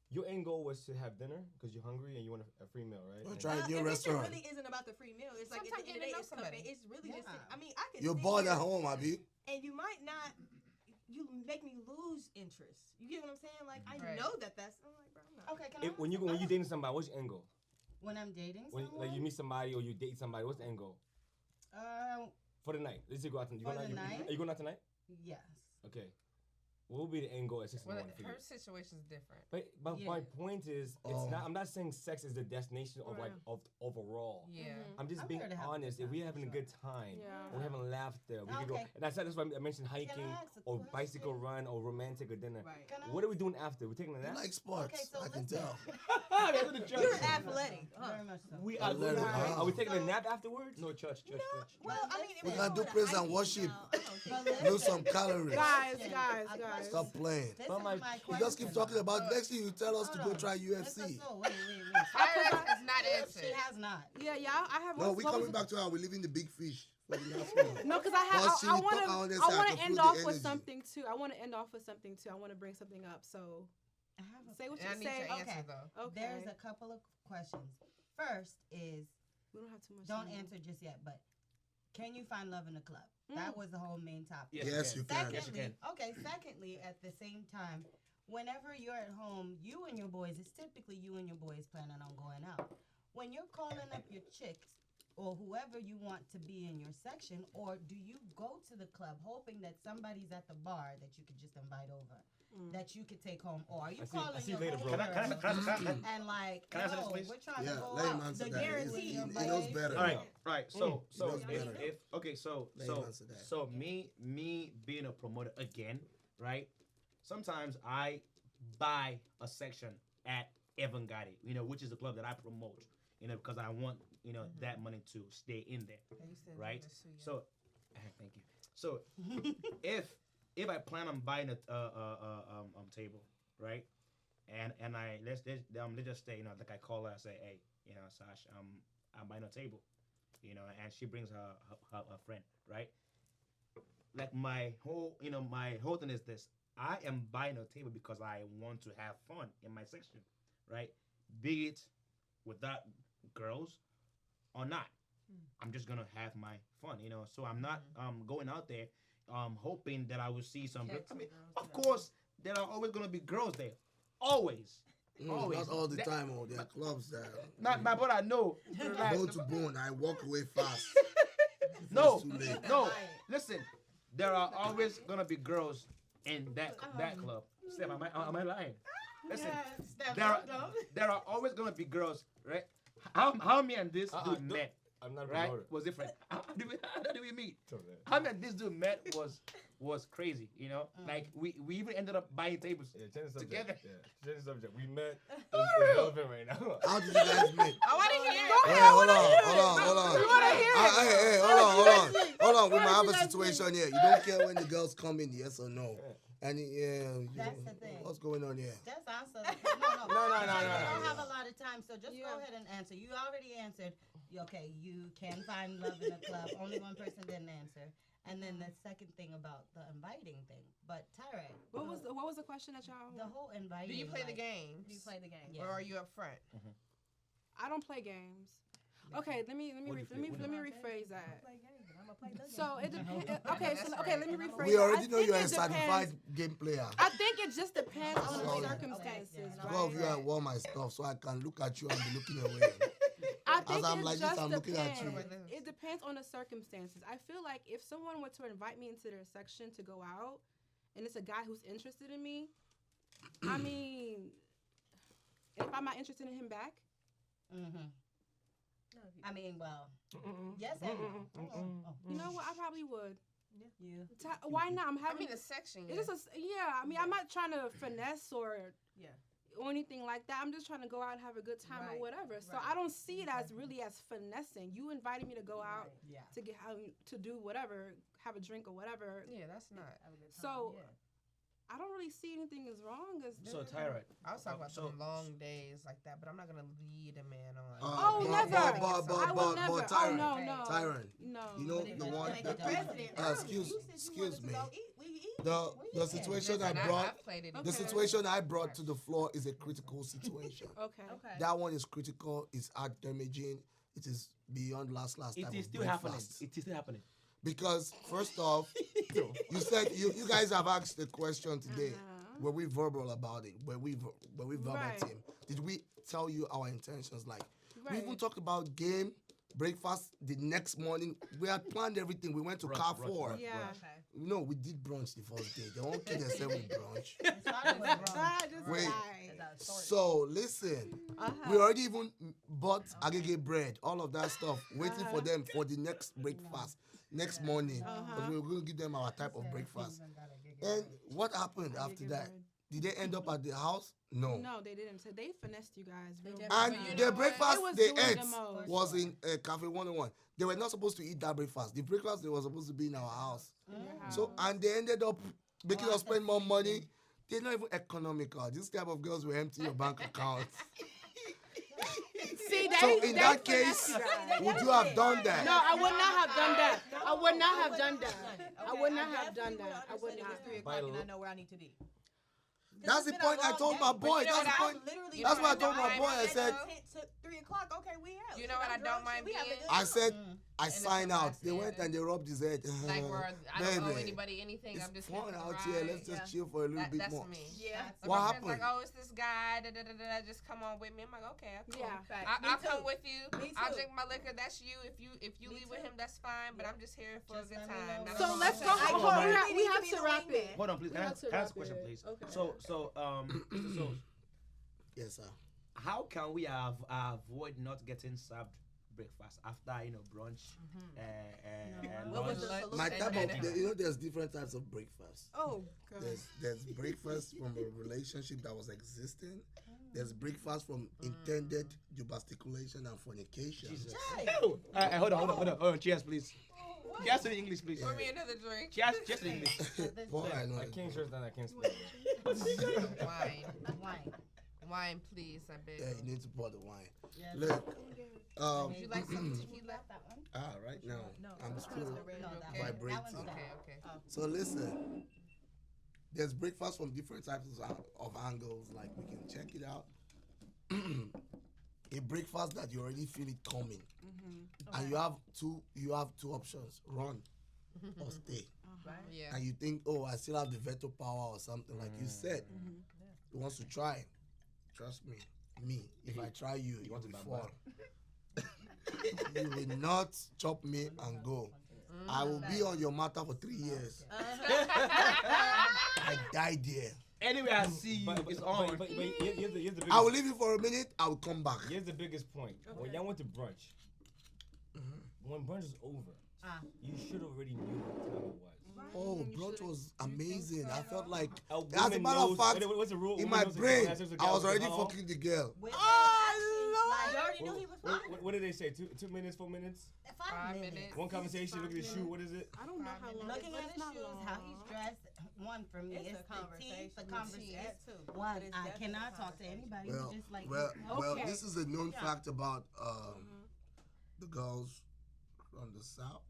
Your end goal was to have dinner because you're hungry and you want a free meal, right? We're And- trying to get a It restaurant. really isn't about the free meal. It's like at Sometimes the end of getting the to know day, somebody. it's really just. Yeah. I mean, I can. You're sit bored here at home, Abby. and you might not. You make me lose interest. You get what I'm saying? Like I Right. know that's. I'm like, bro, I'm not. Okay, can I When you dating somebody, what's your end goal? when I'm dating When someone, like you meet somebody or you date somebody, what's the end goal for the night? Let's say go out tonight. For the night? Are you going out tonight? yes. Okay. What would be the end goal at 6 in the Well, morning for you? her situation's different. But Yeah. my point is, it's not. I'm not saying sex is the destination of like of overall. Yeah. I'm just I'm being here to have a honest. good If we're time, having a for good time, Yeah. we're having laughter, we could go. Okay. And that's why I mentioned hiking ask a or question? bicycle run or romantic or dinner. Right. Can I What are we doing after? We're taking a You nap. like sports. Okay, so I can listen. tell. You're athletic. Huh? Very much so. We I are love good. it, huh? Are we taking a nap afterwards? No, church. Well, I mean, if We we're gotta do going praise to and hiking, worship. no, I don't But think- Lose some calories. Guys, Question. guys, A guys. question. Stop playing. This But is my- my You question. just keep talking about next thing you tell us to go Hold on. try Mr. UFC. Soul, wait. Tyra has not She answered. has not. Yeah, I have. No, what we was coming the- back to how we leaving the big fish for the last one. No, because I Plus, she I talk want on this to. I side want to to end feel off the with energy. something too. I want to end off with something too. I want to bring something up. So I have a say what And I you need say. your answer Okay. though. Okay. There's a couple of questions. First is We don't have too much. don't time. answer just yet, but can you find love in a club? That was the whole main topic. Yes, you can. Yes, you can. Okay, secondly, at the same time, whenever you're at home, you and your boys, it's typically you and your boys planning on going out. When you're calling up your chicks or whoever you want to be in your section, or do you go to the club hoping that somebody's at the bar that you could just invite over, that you could take home, or are you calling see your you later, bro. homegirl and like, Can I answer this, yo, please? we're trying Yeah, to go let him out. answer The that. guarantee He you knows better. All right. So He knows better. if okay, so Let him answer that. so me being a promoter again, right? Sometimes I buy a section at Evan Got It, which is a club that I promote, because I want that money to stay in there, right? So, thank you. So if I plan on buying a table, right? And let's just say, like I call her, I say, hey, Sash, I'm buying a table, and she brings her friend, right? Like my whole thing is this: I am buying a table because I want to have fun in my section, right? Be it without girls or not. I'm just gonna have my fun, So I'm not going out there hoping that I will see some girls. I mean, of course, there are always gonna be girls there, always. Always. Not all the time. There are clubs that Not my brother. No. bone to bone. I walk away fast. No, It's too late. no. Listen, there are always gonna be girls in that club. Steph, am I lying? Listen, there are always gonna be girls, right? How me and this dude met, I'm not a right? promoter. Was different. How did we meet? It's okay. How me and this dude met was crazy, Like we even ended up buying tables Yeah, change the subject. together. Yeah, change the subject. We met. It's relevant right now. How did you guys meet? I want to hear Hey, it. hold on. Hey, hold on. We might have a situation here. You don't care when the girls come in, yes or no? And That's the thing. What's going on here? Just answer. No. No. We don't have a lot of time, so just go ahead and answer. You already answered. Okay, you can find love in a club. Only one person didn't answer. And then the second thing about the inviting thing. But Tyra, What was the question that y'all? the whole inviting? Do you play the like, games? Do you play the game? Yeah. Or are you up front? I don't play games. Okay, let me rephrase that. So it depends. Okay, That's okay, right. let me rephrase. We that. already I know think you're a it depends. certified game player. I think it just depends on Sorry. the circumstances, A lot of you right? I wore my stuff so I can look at you and be looking away. I think I'm it like this, just I'm looking at you. depends. It depends on the circumstances. I feel like if someone were to invite me into their section to go out, and it's a guy who's interested in me, I mean, if I'm not interested in him back, I mean, well, yes and no. you know what? I probably would. You. Why not? I'm I having. mean, the section. It is I mean, I'm not trying to finesse or anything like that. I'm just trying to go out and have a good time or whatever. So I don't see it as really as finessing. You invited me to go out to get to do whatever, have a drink or whatever. Yeah, that's not. So I don't really see anything as wrong as. So Tyra, I was talking about so- some long days like that, but I'm not gonna lead a man on. Oh, never. I would never. Tyron, Oh, no. Tyron, No. you know the one. Make the president. Excuse me. We eat The situation I Listen, brought. I've played it The before. situation I brought to the floor is a critical situation. Okay. That one is critical. It's heart damaging. It is beyond last type It is of still happening. breakfast. It is still happening. Because first off, you said you guys have asked the question today. Were we verbal about it? Were we verbatim? Did we tell you our intentions? Like we even talked about game, breakfast the next morning. We had planned everything. We went to Carrefour. Yeah. No, we did brunch the first day. They won't kill themselves with brunch. It started with brunch. Wait. That's our story. So listen, we already even bought agege bread, all of that stuff, waiting for them for the next breakfast, next morning. Because we were going to give them our type of breakfast. And what happened after that? Did they end up at the house? No. No, they didn't. So they finessed you guys. And You the know breakfast what? they It was doing ate the most. was in Cafe 101. They were not supposed to eat that breakfast. The breakfast they were supposed to be in our house. So and they ended up making us spend more money. They're not even economical. This type of girls will empty your bank account. See, So in that case, would you have done that? No, I would not have done that. I would not have done that. I would not have done that. I would not. It's 3 o'clock and I know where I need to be. That's the point I told my boy. That's the point. Literally, That's what I told my boy. I said, 3 o'clock. Okay, we out. You know what I don't mind being? I said, I signed out. They went and they rubbed his head. Like where I don't owe Baby, anybody anything. it's I'm just fun here for the out ride. here. Let's just chill for a little bit That's more. me. Yeah. So What my friend's happened? like, oh, it's this guy. Da, da, da, da, just come on with me. I'm like, okay, cool. Yeah. I'll come with you. Me I'll too. drink my liquor. That's you. If you leave with him, that's fine. But I'm just here for Just a good let me time. know. Not So a let's go. long Hold time. on, we have to wrap it. Hold on, please. We Can I have to ask a wrap question, it. please? Okay. So, Yes, sir. how can we avoid not getting served breakfast after brunch and What was lunch? the solution? My type and- of, there's different types of breakfast. Oh, God. There's breakfast from a relationship that was existing. There's breakfast from intended jubasticulation and fornication. Jesus. Hold on. Cheers, please. Cheers to the English, please. Pour me another drink. Cheers to the English. Boy, I know. I can't stress that I can't Wine. Wine, please, I beg. Yeah, you need to pour the wine. Yes. Look, Would you like some tequila? That one? right now, No, I'm this still one's the red. No, that Okay. one. vibrating. That one's Okay, down. okay. So listen, there's breakfast from different types of angles. Like we can check it out. A breakfast that you already feel it coming, and you have two options: run or stay. Yeah. And you think, oh, I still have the veto power or something. Like you said, he wants to try. Trust me. If I try you, you want will to fall. You will not chop me and go. I will be on your matter for 3 years. I died there. Anyway, I see you. It's on. But here's the biggest, I will leave you for a minute. I will come back. here's the biggest point. When y'all went to brunch, when brunch is over, you should already knew what time it was. Oh, brunch was amazing. I felt like, A as a woman matter of knows- fact, what's the rule? in A my woman knows brain, if a guy I was goes, already "Uh-oh." fucking the girl. With You already knew he was fine. What did they say? 2 minutes, 4 minutes? 5 minutes. minutes. One conversation, look at his shoe, what is it? I don't know how long. Looking but at it's his not shoes, long. how he's dressed. One for me, It's it's a the tea, conversation. the Tea, conversation. that too. One, But it's I definitely cannot a talk to anybody. Well, Just like well, Okay. this is a known Yeah. fact about the girls from the South,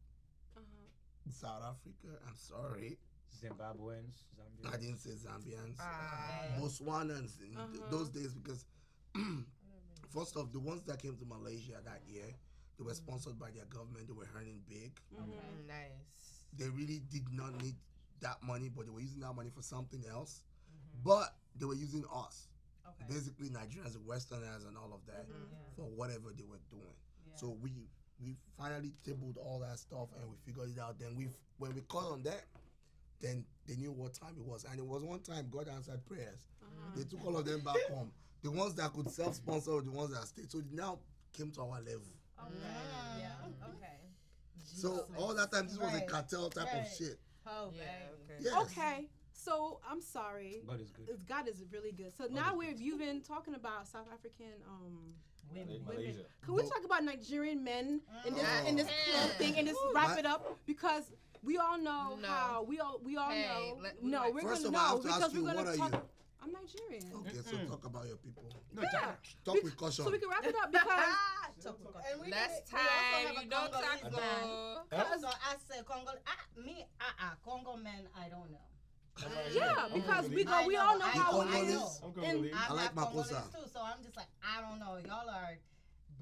South Africa. I'm sorry, Zimbabweans, Zambians. I didn't say Zambians, Ah. Botswanans in those days because first off, the ones that came to Malaysia that year, they were sponsored by their government. They were earning big. Nice. They really did not need that money, but they were using that money for something else. But they were using us, basically Nigerians, the Westerners, and all of that for whatever they were doing. So we finally tabled all that stuff and we figured it out. Then when we caught on that, then they knew what time it was, and it was one time God answered prayers. They took all of them back home. The ones that could self-sponsor were the ones that stayed. So they now came to our level. Yeah. Okay. So all that time, this was a Right. cartel type of Right. shit. Oh, Yeah, baby. okay. Yes. Okay, so I'm sorry. God is good. God is really good. So now you've been talking about South African Women. Malaysia. Can we talk about Nigerian men in this club thing and just wrap it up? Because we all know No. how we all Hey, know. let- No, we're First gonna of all, I know have to ask because you, we're what gonna are talk. you? I'm Nigerian. Okay, so talk about your people. Yeah. Talk with caution. So we can wrap it up because And we Last did- we also time have a you don't Congolese talk man. go. So I said Congo. Congo men, I don't know. Yeah, because we all know I how know, it I is. know. I'm And Congolese. I'm I like half Makosa. Congolese too, so I'm just like, I don't know. Y'all are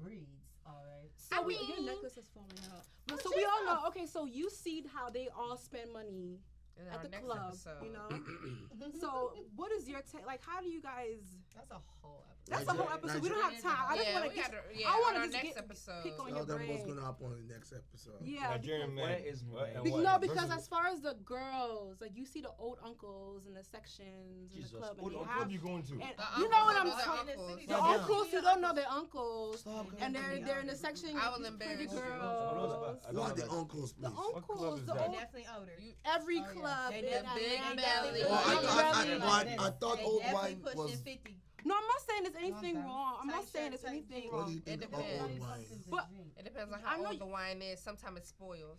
breeds, all right. so I mean- your necklace is falling out. But so we all know. Okay, so you see how they all spend money In at our the next club, episode. you know. So what is your take? Like, how do you guys? That's a whole episode. That's a whole episode. We don't have time. I just Yeah, want we to get. gotta. I Yeah, wanna on our just next get- episode. pick on Tell your them what's brain. gonna happen in the next episode. Yeah. Nigerian man. Where is What- my- and Be- what? no, because Versus- as far as the girls, like you see the old uncles in the sections in Jesus. the club, What and they club have, you going to? and The you know what I'm uncles, the talking. uncles. The Yeah. uncles who don't know their uncles, Stop. and they're in the section. I will with these pretty embarrass you. girls. I Who don't are have the that. uncles, The please? club uncles, is the that? They're old, definitely older. every Oh, yeah. club. They they the have big that- belly. Oh, I Big thought, belly. I thought old wine pushing was. 50. No, I'm not saying there's anything Calm down. wrong. I'm not Tight saying shirt, there's tight anything jeans. What do wrong. you think It about depends. old wine? But- It depends on I how know old you- the wine is. Sometimes it spoils.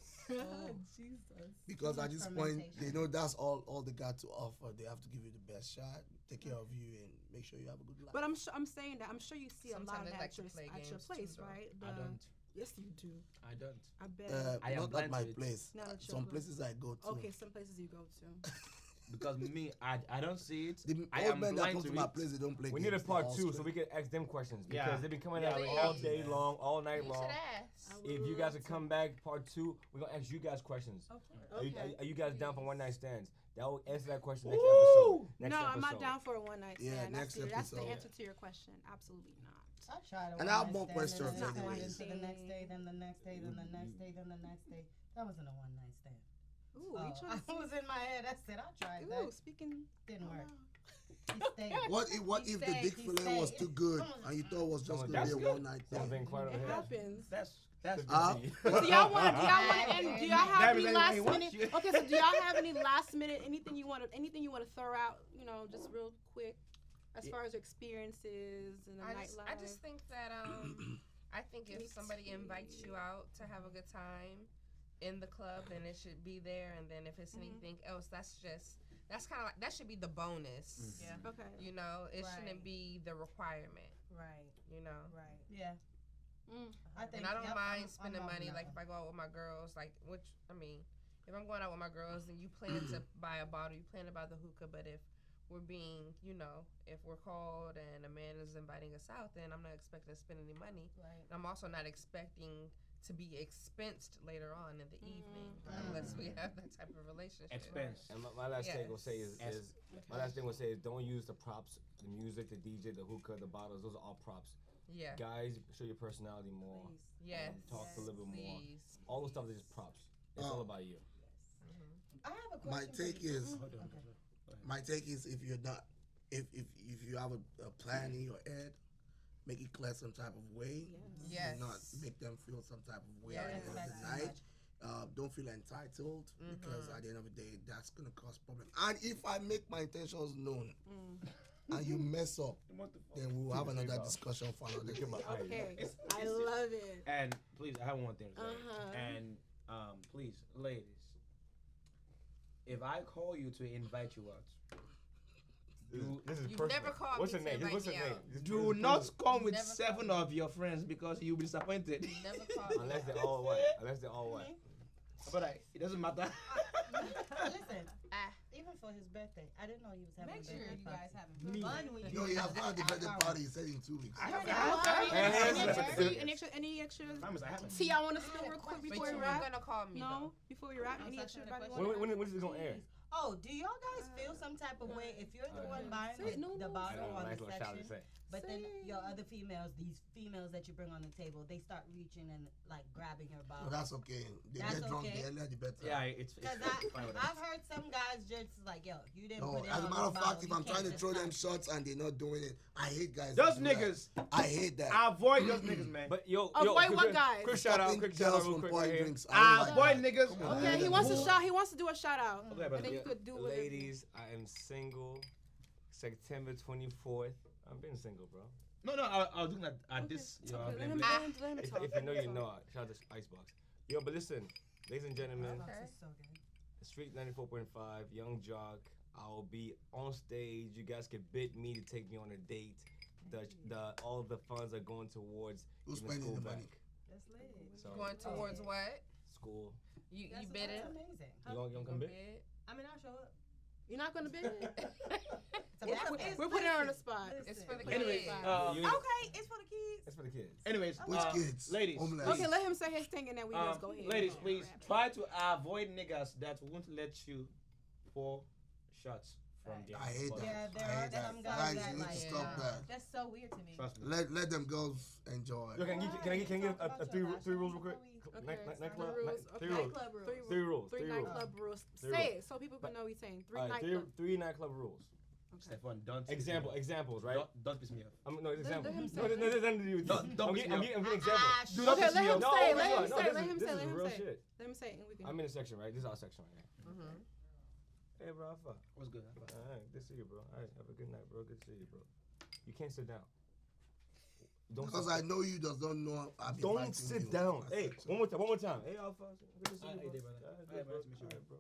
Jesus. Because at this point, Fermentation. they know that's all they got to offer. They have to give you the best shot, take care of you, and make sure you have a good life. But I'm saying that I'm sure you see a lot Sometimes of they that like to at play your games too, place, though. right? I don't. Yes, you do. I don't. I bet. I am Not at blind my to it. place. Not at your Some place. places I go to. Okay, some places you go to. Because me, I don't see it. The I old am men that blind come to to my it. place, they don't play We games. need a They're part all 2 so straight. we can ask them questions because Yeah. they've been coming Yeah, out we all have to, day man. long, all night You long. should ask. I would If you love guys would to. come back part 2, we're gonna ask you guys questions. Okay. Are you guys down for one night stands? That will answer that question next Ooh. episode. Next No, episode. I'm not down for a one night Yeah, stand. next That's the episode. answer to your question. Absolutely not. I tried to And I have more questions Then the anyways. next day, then the next day, then the next day, then the next day. That wasn't a one night stand. Ooh, Oh, you trying to I was in my head. I said I tried Ooh, that. speaking. Didn't work. Wow. He stayed. What He if the stayed, dick he fillet was stayed. too good and you thought it was just Someone- gonna be that's a good. one night Someone's thing? been quiet It over here. happens. That's Do y'all want and do y'all have That any means last anybody wants minute? you. Okay, so do y'all have any last minute anything you want to throw out? You know, just real quick, as far as your experiences in the nightlife. I just think that I think if somebody invites you out to have a good time in the club, then it should be there. And then if it's anything else, that's kind of like that should be the bonus. Yeah. Okay. You know, it Right. shouldn't be the requirement. Right. You know. Right. Yeah. Mm. I think. And I don't yep, mind I'm spending loving money. that Like one. if I go out with my girls, like if I'm going out with my girls, then you plan to buy a bottle, you plan to buy the hookah. But if we're being, if we're called and a man is inviting us out, then I'm not expecting to spend any money. Right. And I'm also not expecting to be expensed later on in the evening Mm. unless we have that type of relationship. Expense. And my last thing will say Yes. is my last thing will say is don't use the props, the music, the DJ, the hookah, the bottles. Those are all props. Yeah. Guys, show your personality more. Please. Yes. Talk a little bit more. Please. All those stuff is just props. It's all about you. I have a My question. for take you. is Okay. my take is if you're not if you have a plan in your head, make it clear some type of way. Yes. Do not make them feel some type of way at Yes. the end of the night. Don't feel entitled because at the end of the day, that's gonna cause problem. And if I make my intentions known and you mess up, then we'll have another discussion for another day. Okay. I love it. And please, I have one thing to say. Uh-huh. And please, ladies, if I call you to invite you out, This is You've personal. never called What's me her to name? invite What's her me name? out. do not come with Never 7 of your friends because you'll be disappointed. Never call me. Unless they're all white. Unless they're all white. But it doesn't matter. Listen, Ah. even for his birthday, I didn't know he was having Make a sure birthday you party. guys having Me. fun when you No, he has had the birthday party. He said in 2 weeks. I Any haven't. extra? Promise, I haven't. See, I want to spill real quick But before you we were wrap. gonna call me No, before we wrap. I'm Any such extra? a Everybody question. want When is this gonna air? Oh, do y'all guys feel some type of way if you're the one buying Say it, no, the no. bottle on Nice the little shout to section, say. but then your other females, these females that you bring on the table, they start reaching and like grabbing your No, bottle. that's okay. They That's get drunk okay. the earlier the better. Yeah, it's Because fine with I've us. heard some guys just like, yo, you didn't No, put it as a on matter the of fact, bottle, if you I'm can't trying to just throw them stop. shots and they're not doing it, I hate guys. Those that do that. niggas. I hate that. Avoid those niggas, man. But yo, Avoid what quick, guys? quick shout out, Stopping quick shout out, girls real from quick pouring right here. drinks. I don't like Avoid that. niggas. Come on. Okay, he wants to shout. He wants to do a shout out. Okay, And brother. then you could do with it. Ladies, I am single. September 24th. I've been single, bro. No, I'll do that at this. You know, Okay, blame, let him, blame. let him, let him If talk. you know, you know. Shout out to Icebox. Yo, but listen, ladies and gentlemen, This is so good. Street 94.5, Young Jock. I'll be on stage. You guys can bid me to take me on a date. All the funds are going towards Who's giving spending school the back. money? That's lit. So Going towards what? school. You That's bidding? amazing. You gonna come bid? Bid? I mean, I'll show up. You're not gonna bid? It's We're putting her on the spot. It's for the Anyway, kids. Okay, it's for the kids. It's for the kids. anyways, Which kids? ladies. Homeless. Okay, let him say his thing and then we just go ahead. Ladies, and please wrap it. try to avoid niggas that won't let you pour shots from their I hate bottle. that. Yeah, there I are hate that. some guys Guys, that you need like to stop that. That's so weird to me. Trust me. Let them girls enjoy. Yo, can I get a three rules real quick? Nightclub rules, three okay. rules. Nightclub rules. Three rules. Three nightclub rules. Three Say rules. it so people can know what he's saying. Three Alright, nightclub. three nightclub rules. Stefan, don't. Examples, right? Don't piss me off. No, examples. him No, say it. there's nothing to do with this. Don't I'm piss getting me off. examples. Do not Okay, piss let me him off. say. No, Let him no, say. this Let is- him this say. is Let him real say. shit. Let him say it and we can. I'm in a section, right? This is our section right here. Hey, bro, how fuck? What's good? All right, good to see you, bro. All right, have a good night, bro. Good to see you, bro. You can't sit down. Because I know you just don't know. Don't sit down. Hey, one more time. Hey, Alpha. Good to see you, bro. Bro.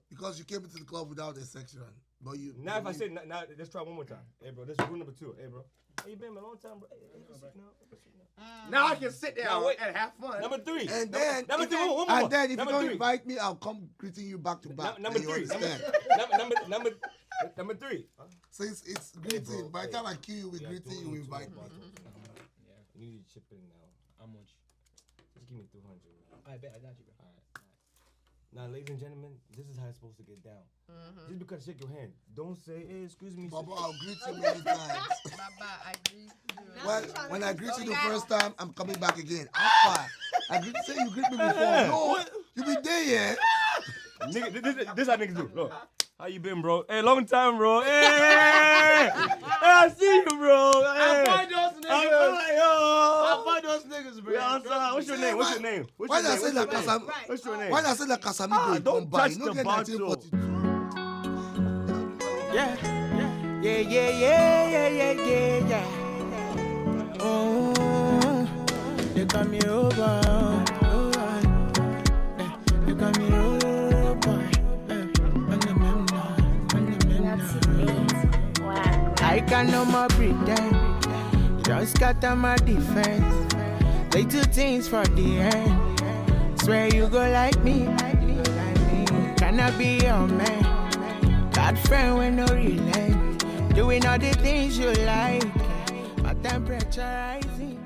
Because you came into the club without a section, but you. Now, if I say, now, let's try one more time. Hey, bro, this is rule number 2. Hey, bro. Hey, you been a long time, bro. Hey, sit now. Now I can sit down wait. and have fun. Number 3. And then, number if, 3. One more. and then if number you don't 3. invite me, I'll come greeting you back to back. Number and you 3. understand. Number 3. Since it's greeting, bro, by the hey. time I kill you with greeting, you invite me. You need to chip in now. How much? Just give me 200. I bet I got you, bro. All right. Now, ladies and gentlemen, this is how it's supposed to get down. Just because I shake your hand, don't say, hey, excuse me. Baba, I'll greet you many times. Baba, I agree. Well, when I greet you the first time, I'm coming back again. How far? Say you greet me before. No, you be there, yeah. Nigga, this how niggas do. Look. How you been, bro? Hey, long time, bro. Hey, I see you, bro. Hey. I find those niggas. I find those niggas, bro. Yeah, what's your name? What's your name? Why I say like Casam? What's your name? Why I say like Casamigo? don't touch the get bottle. 1942. Yeah. Oh, they call me over. They call me over. I can no more pretend. Just scatter my defense. They do things for the end. Swear you go like me. Can I be your man? Bad friend with no relent. Doing all the things you like. My temperature rising.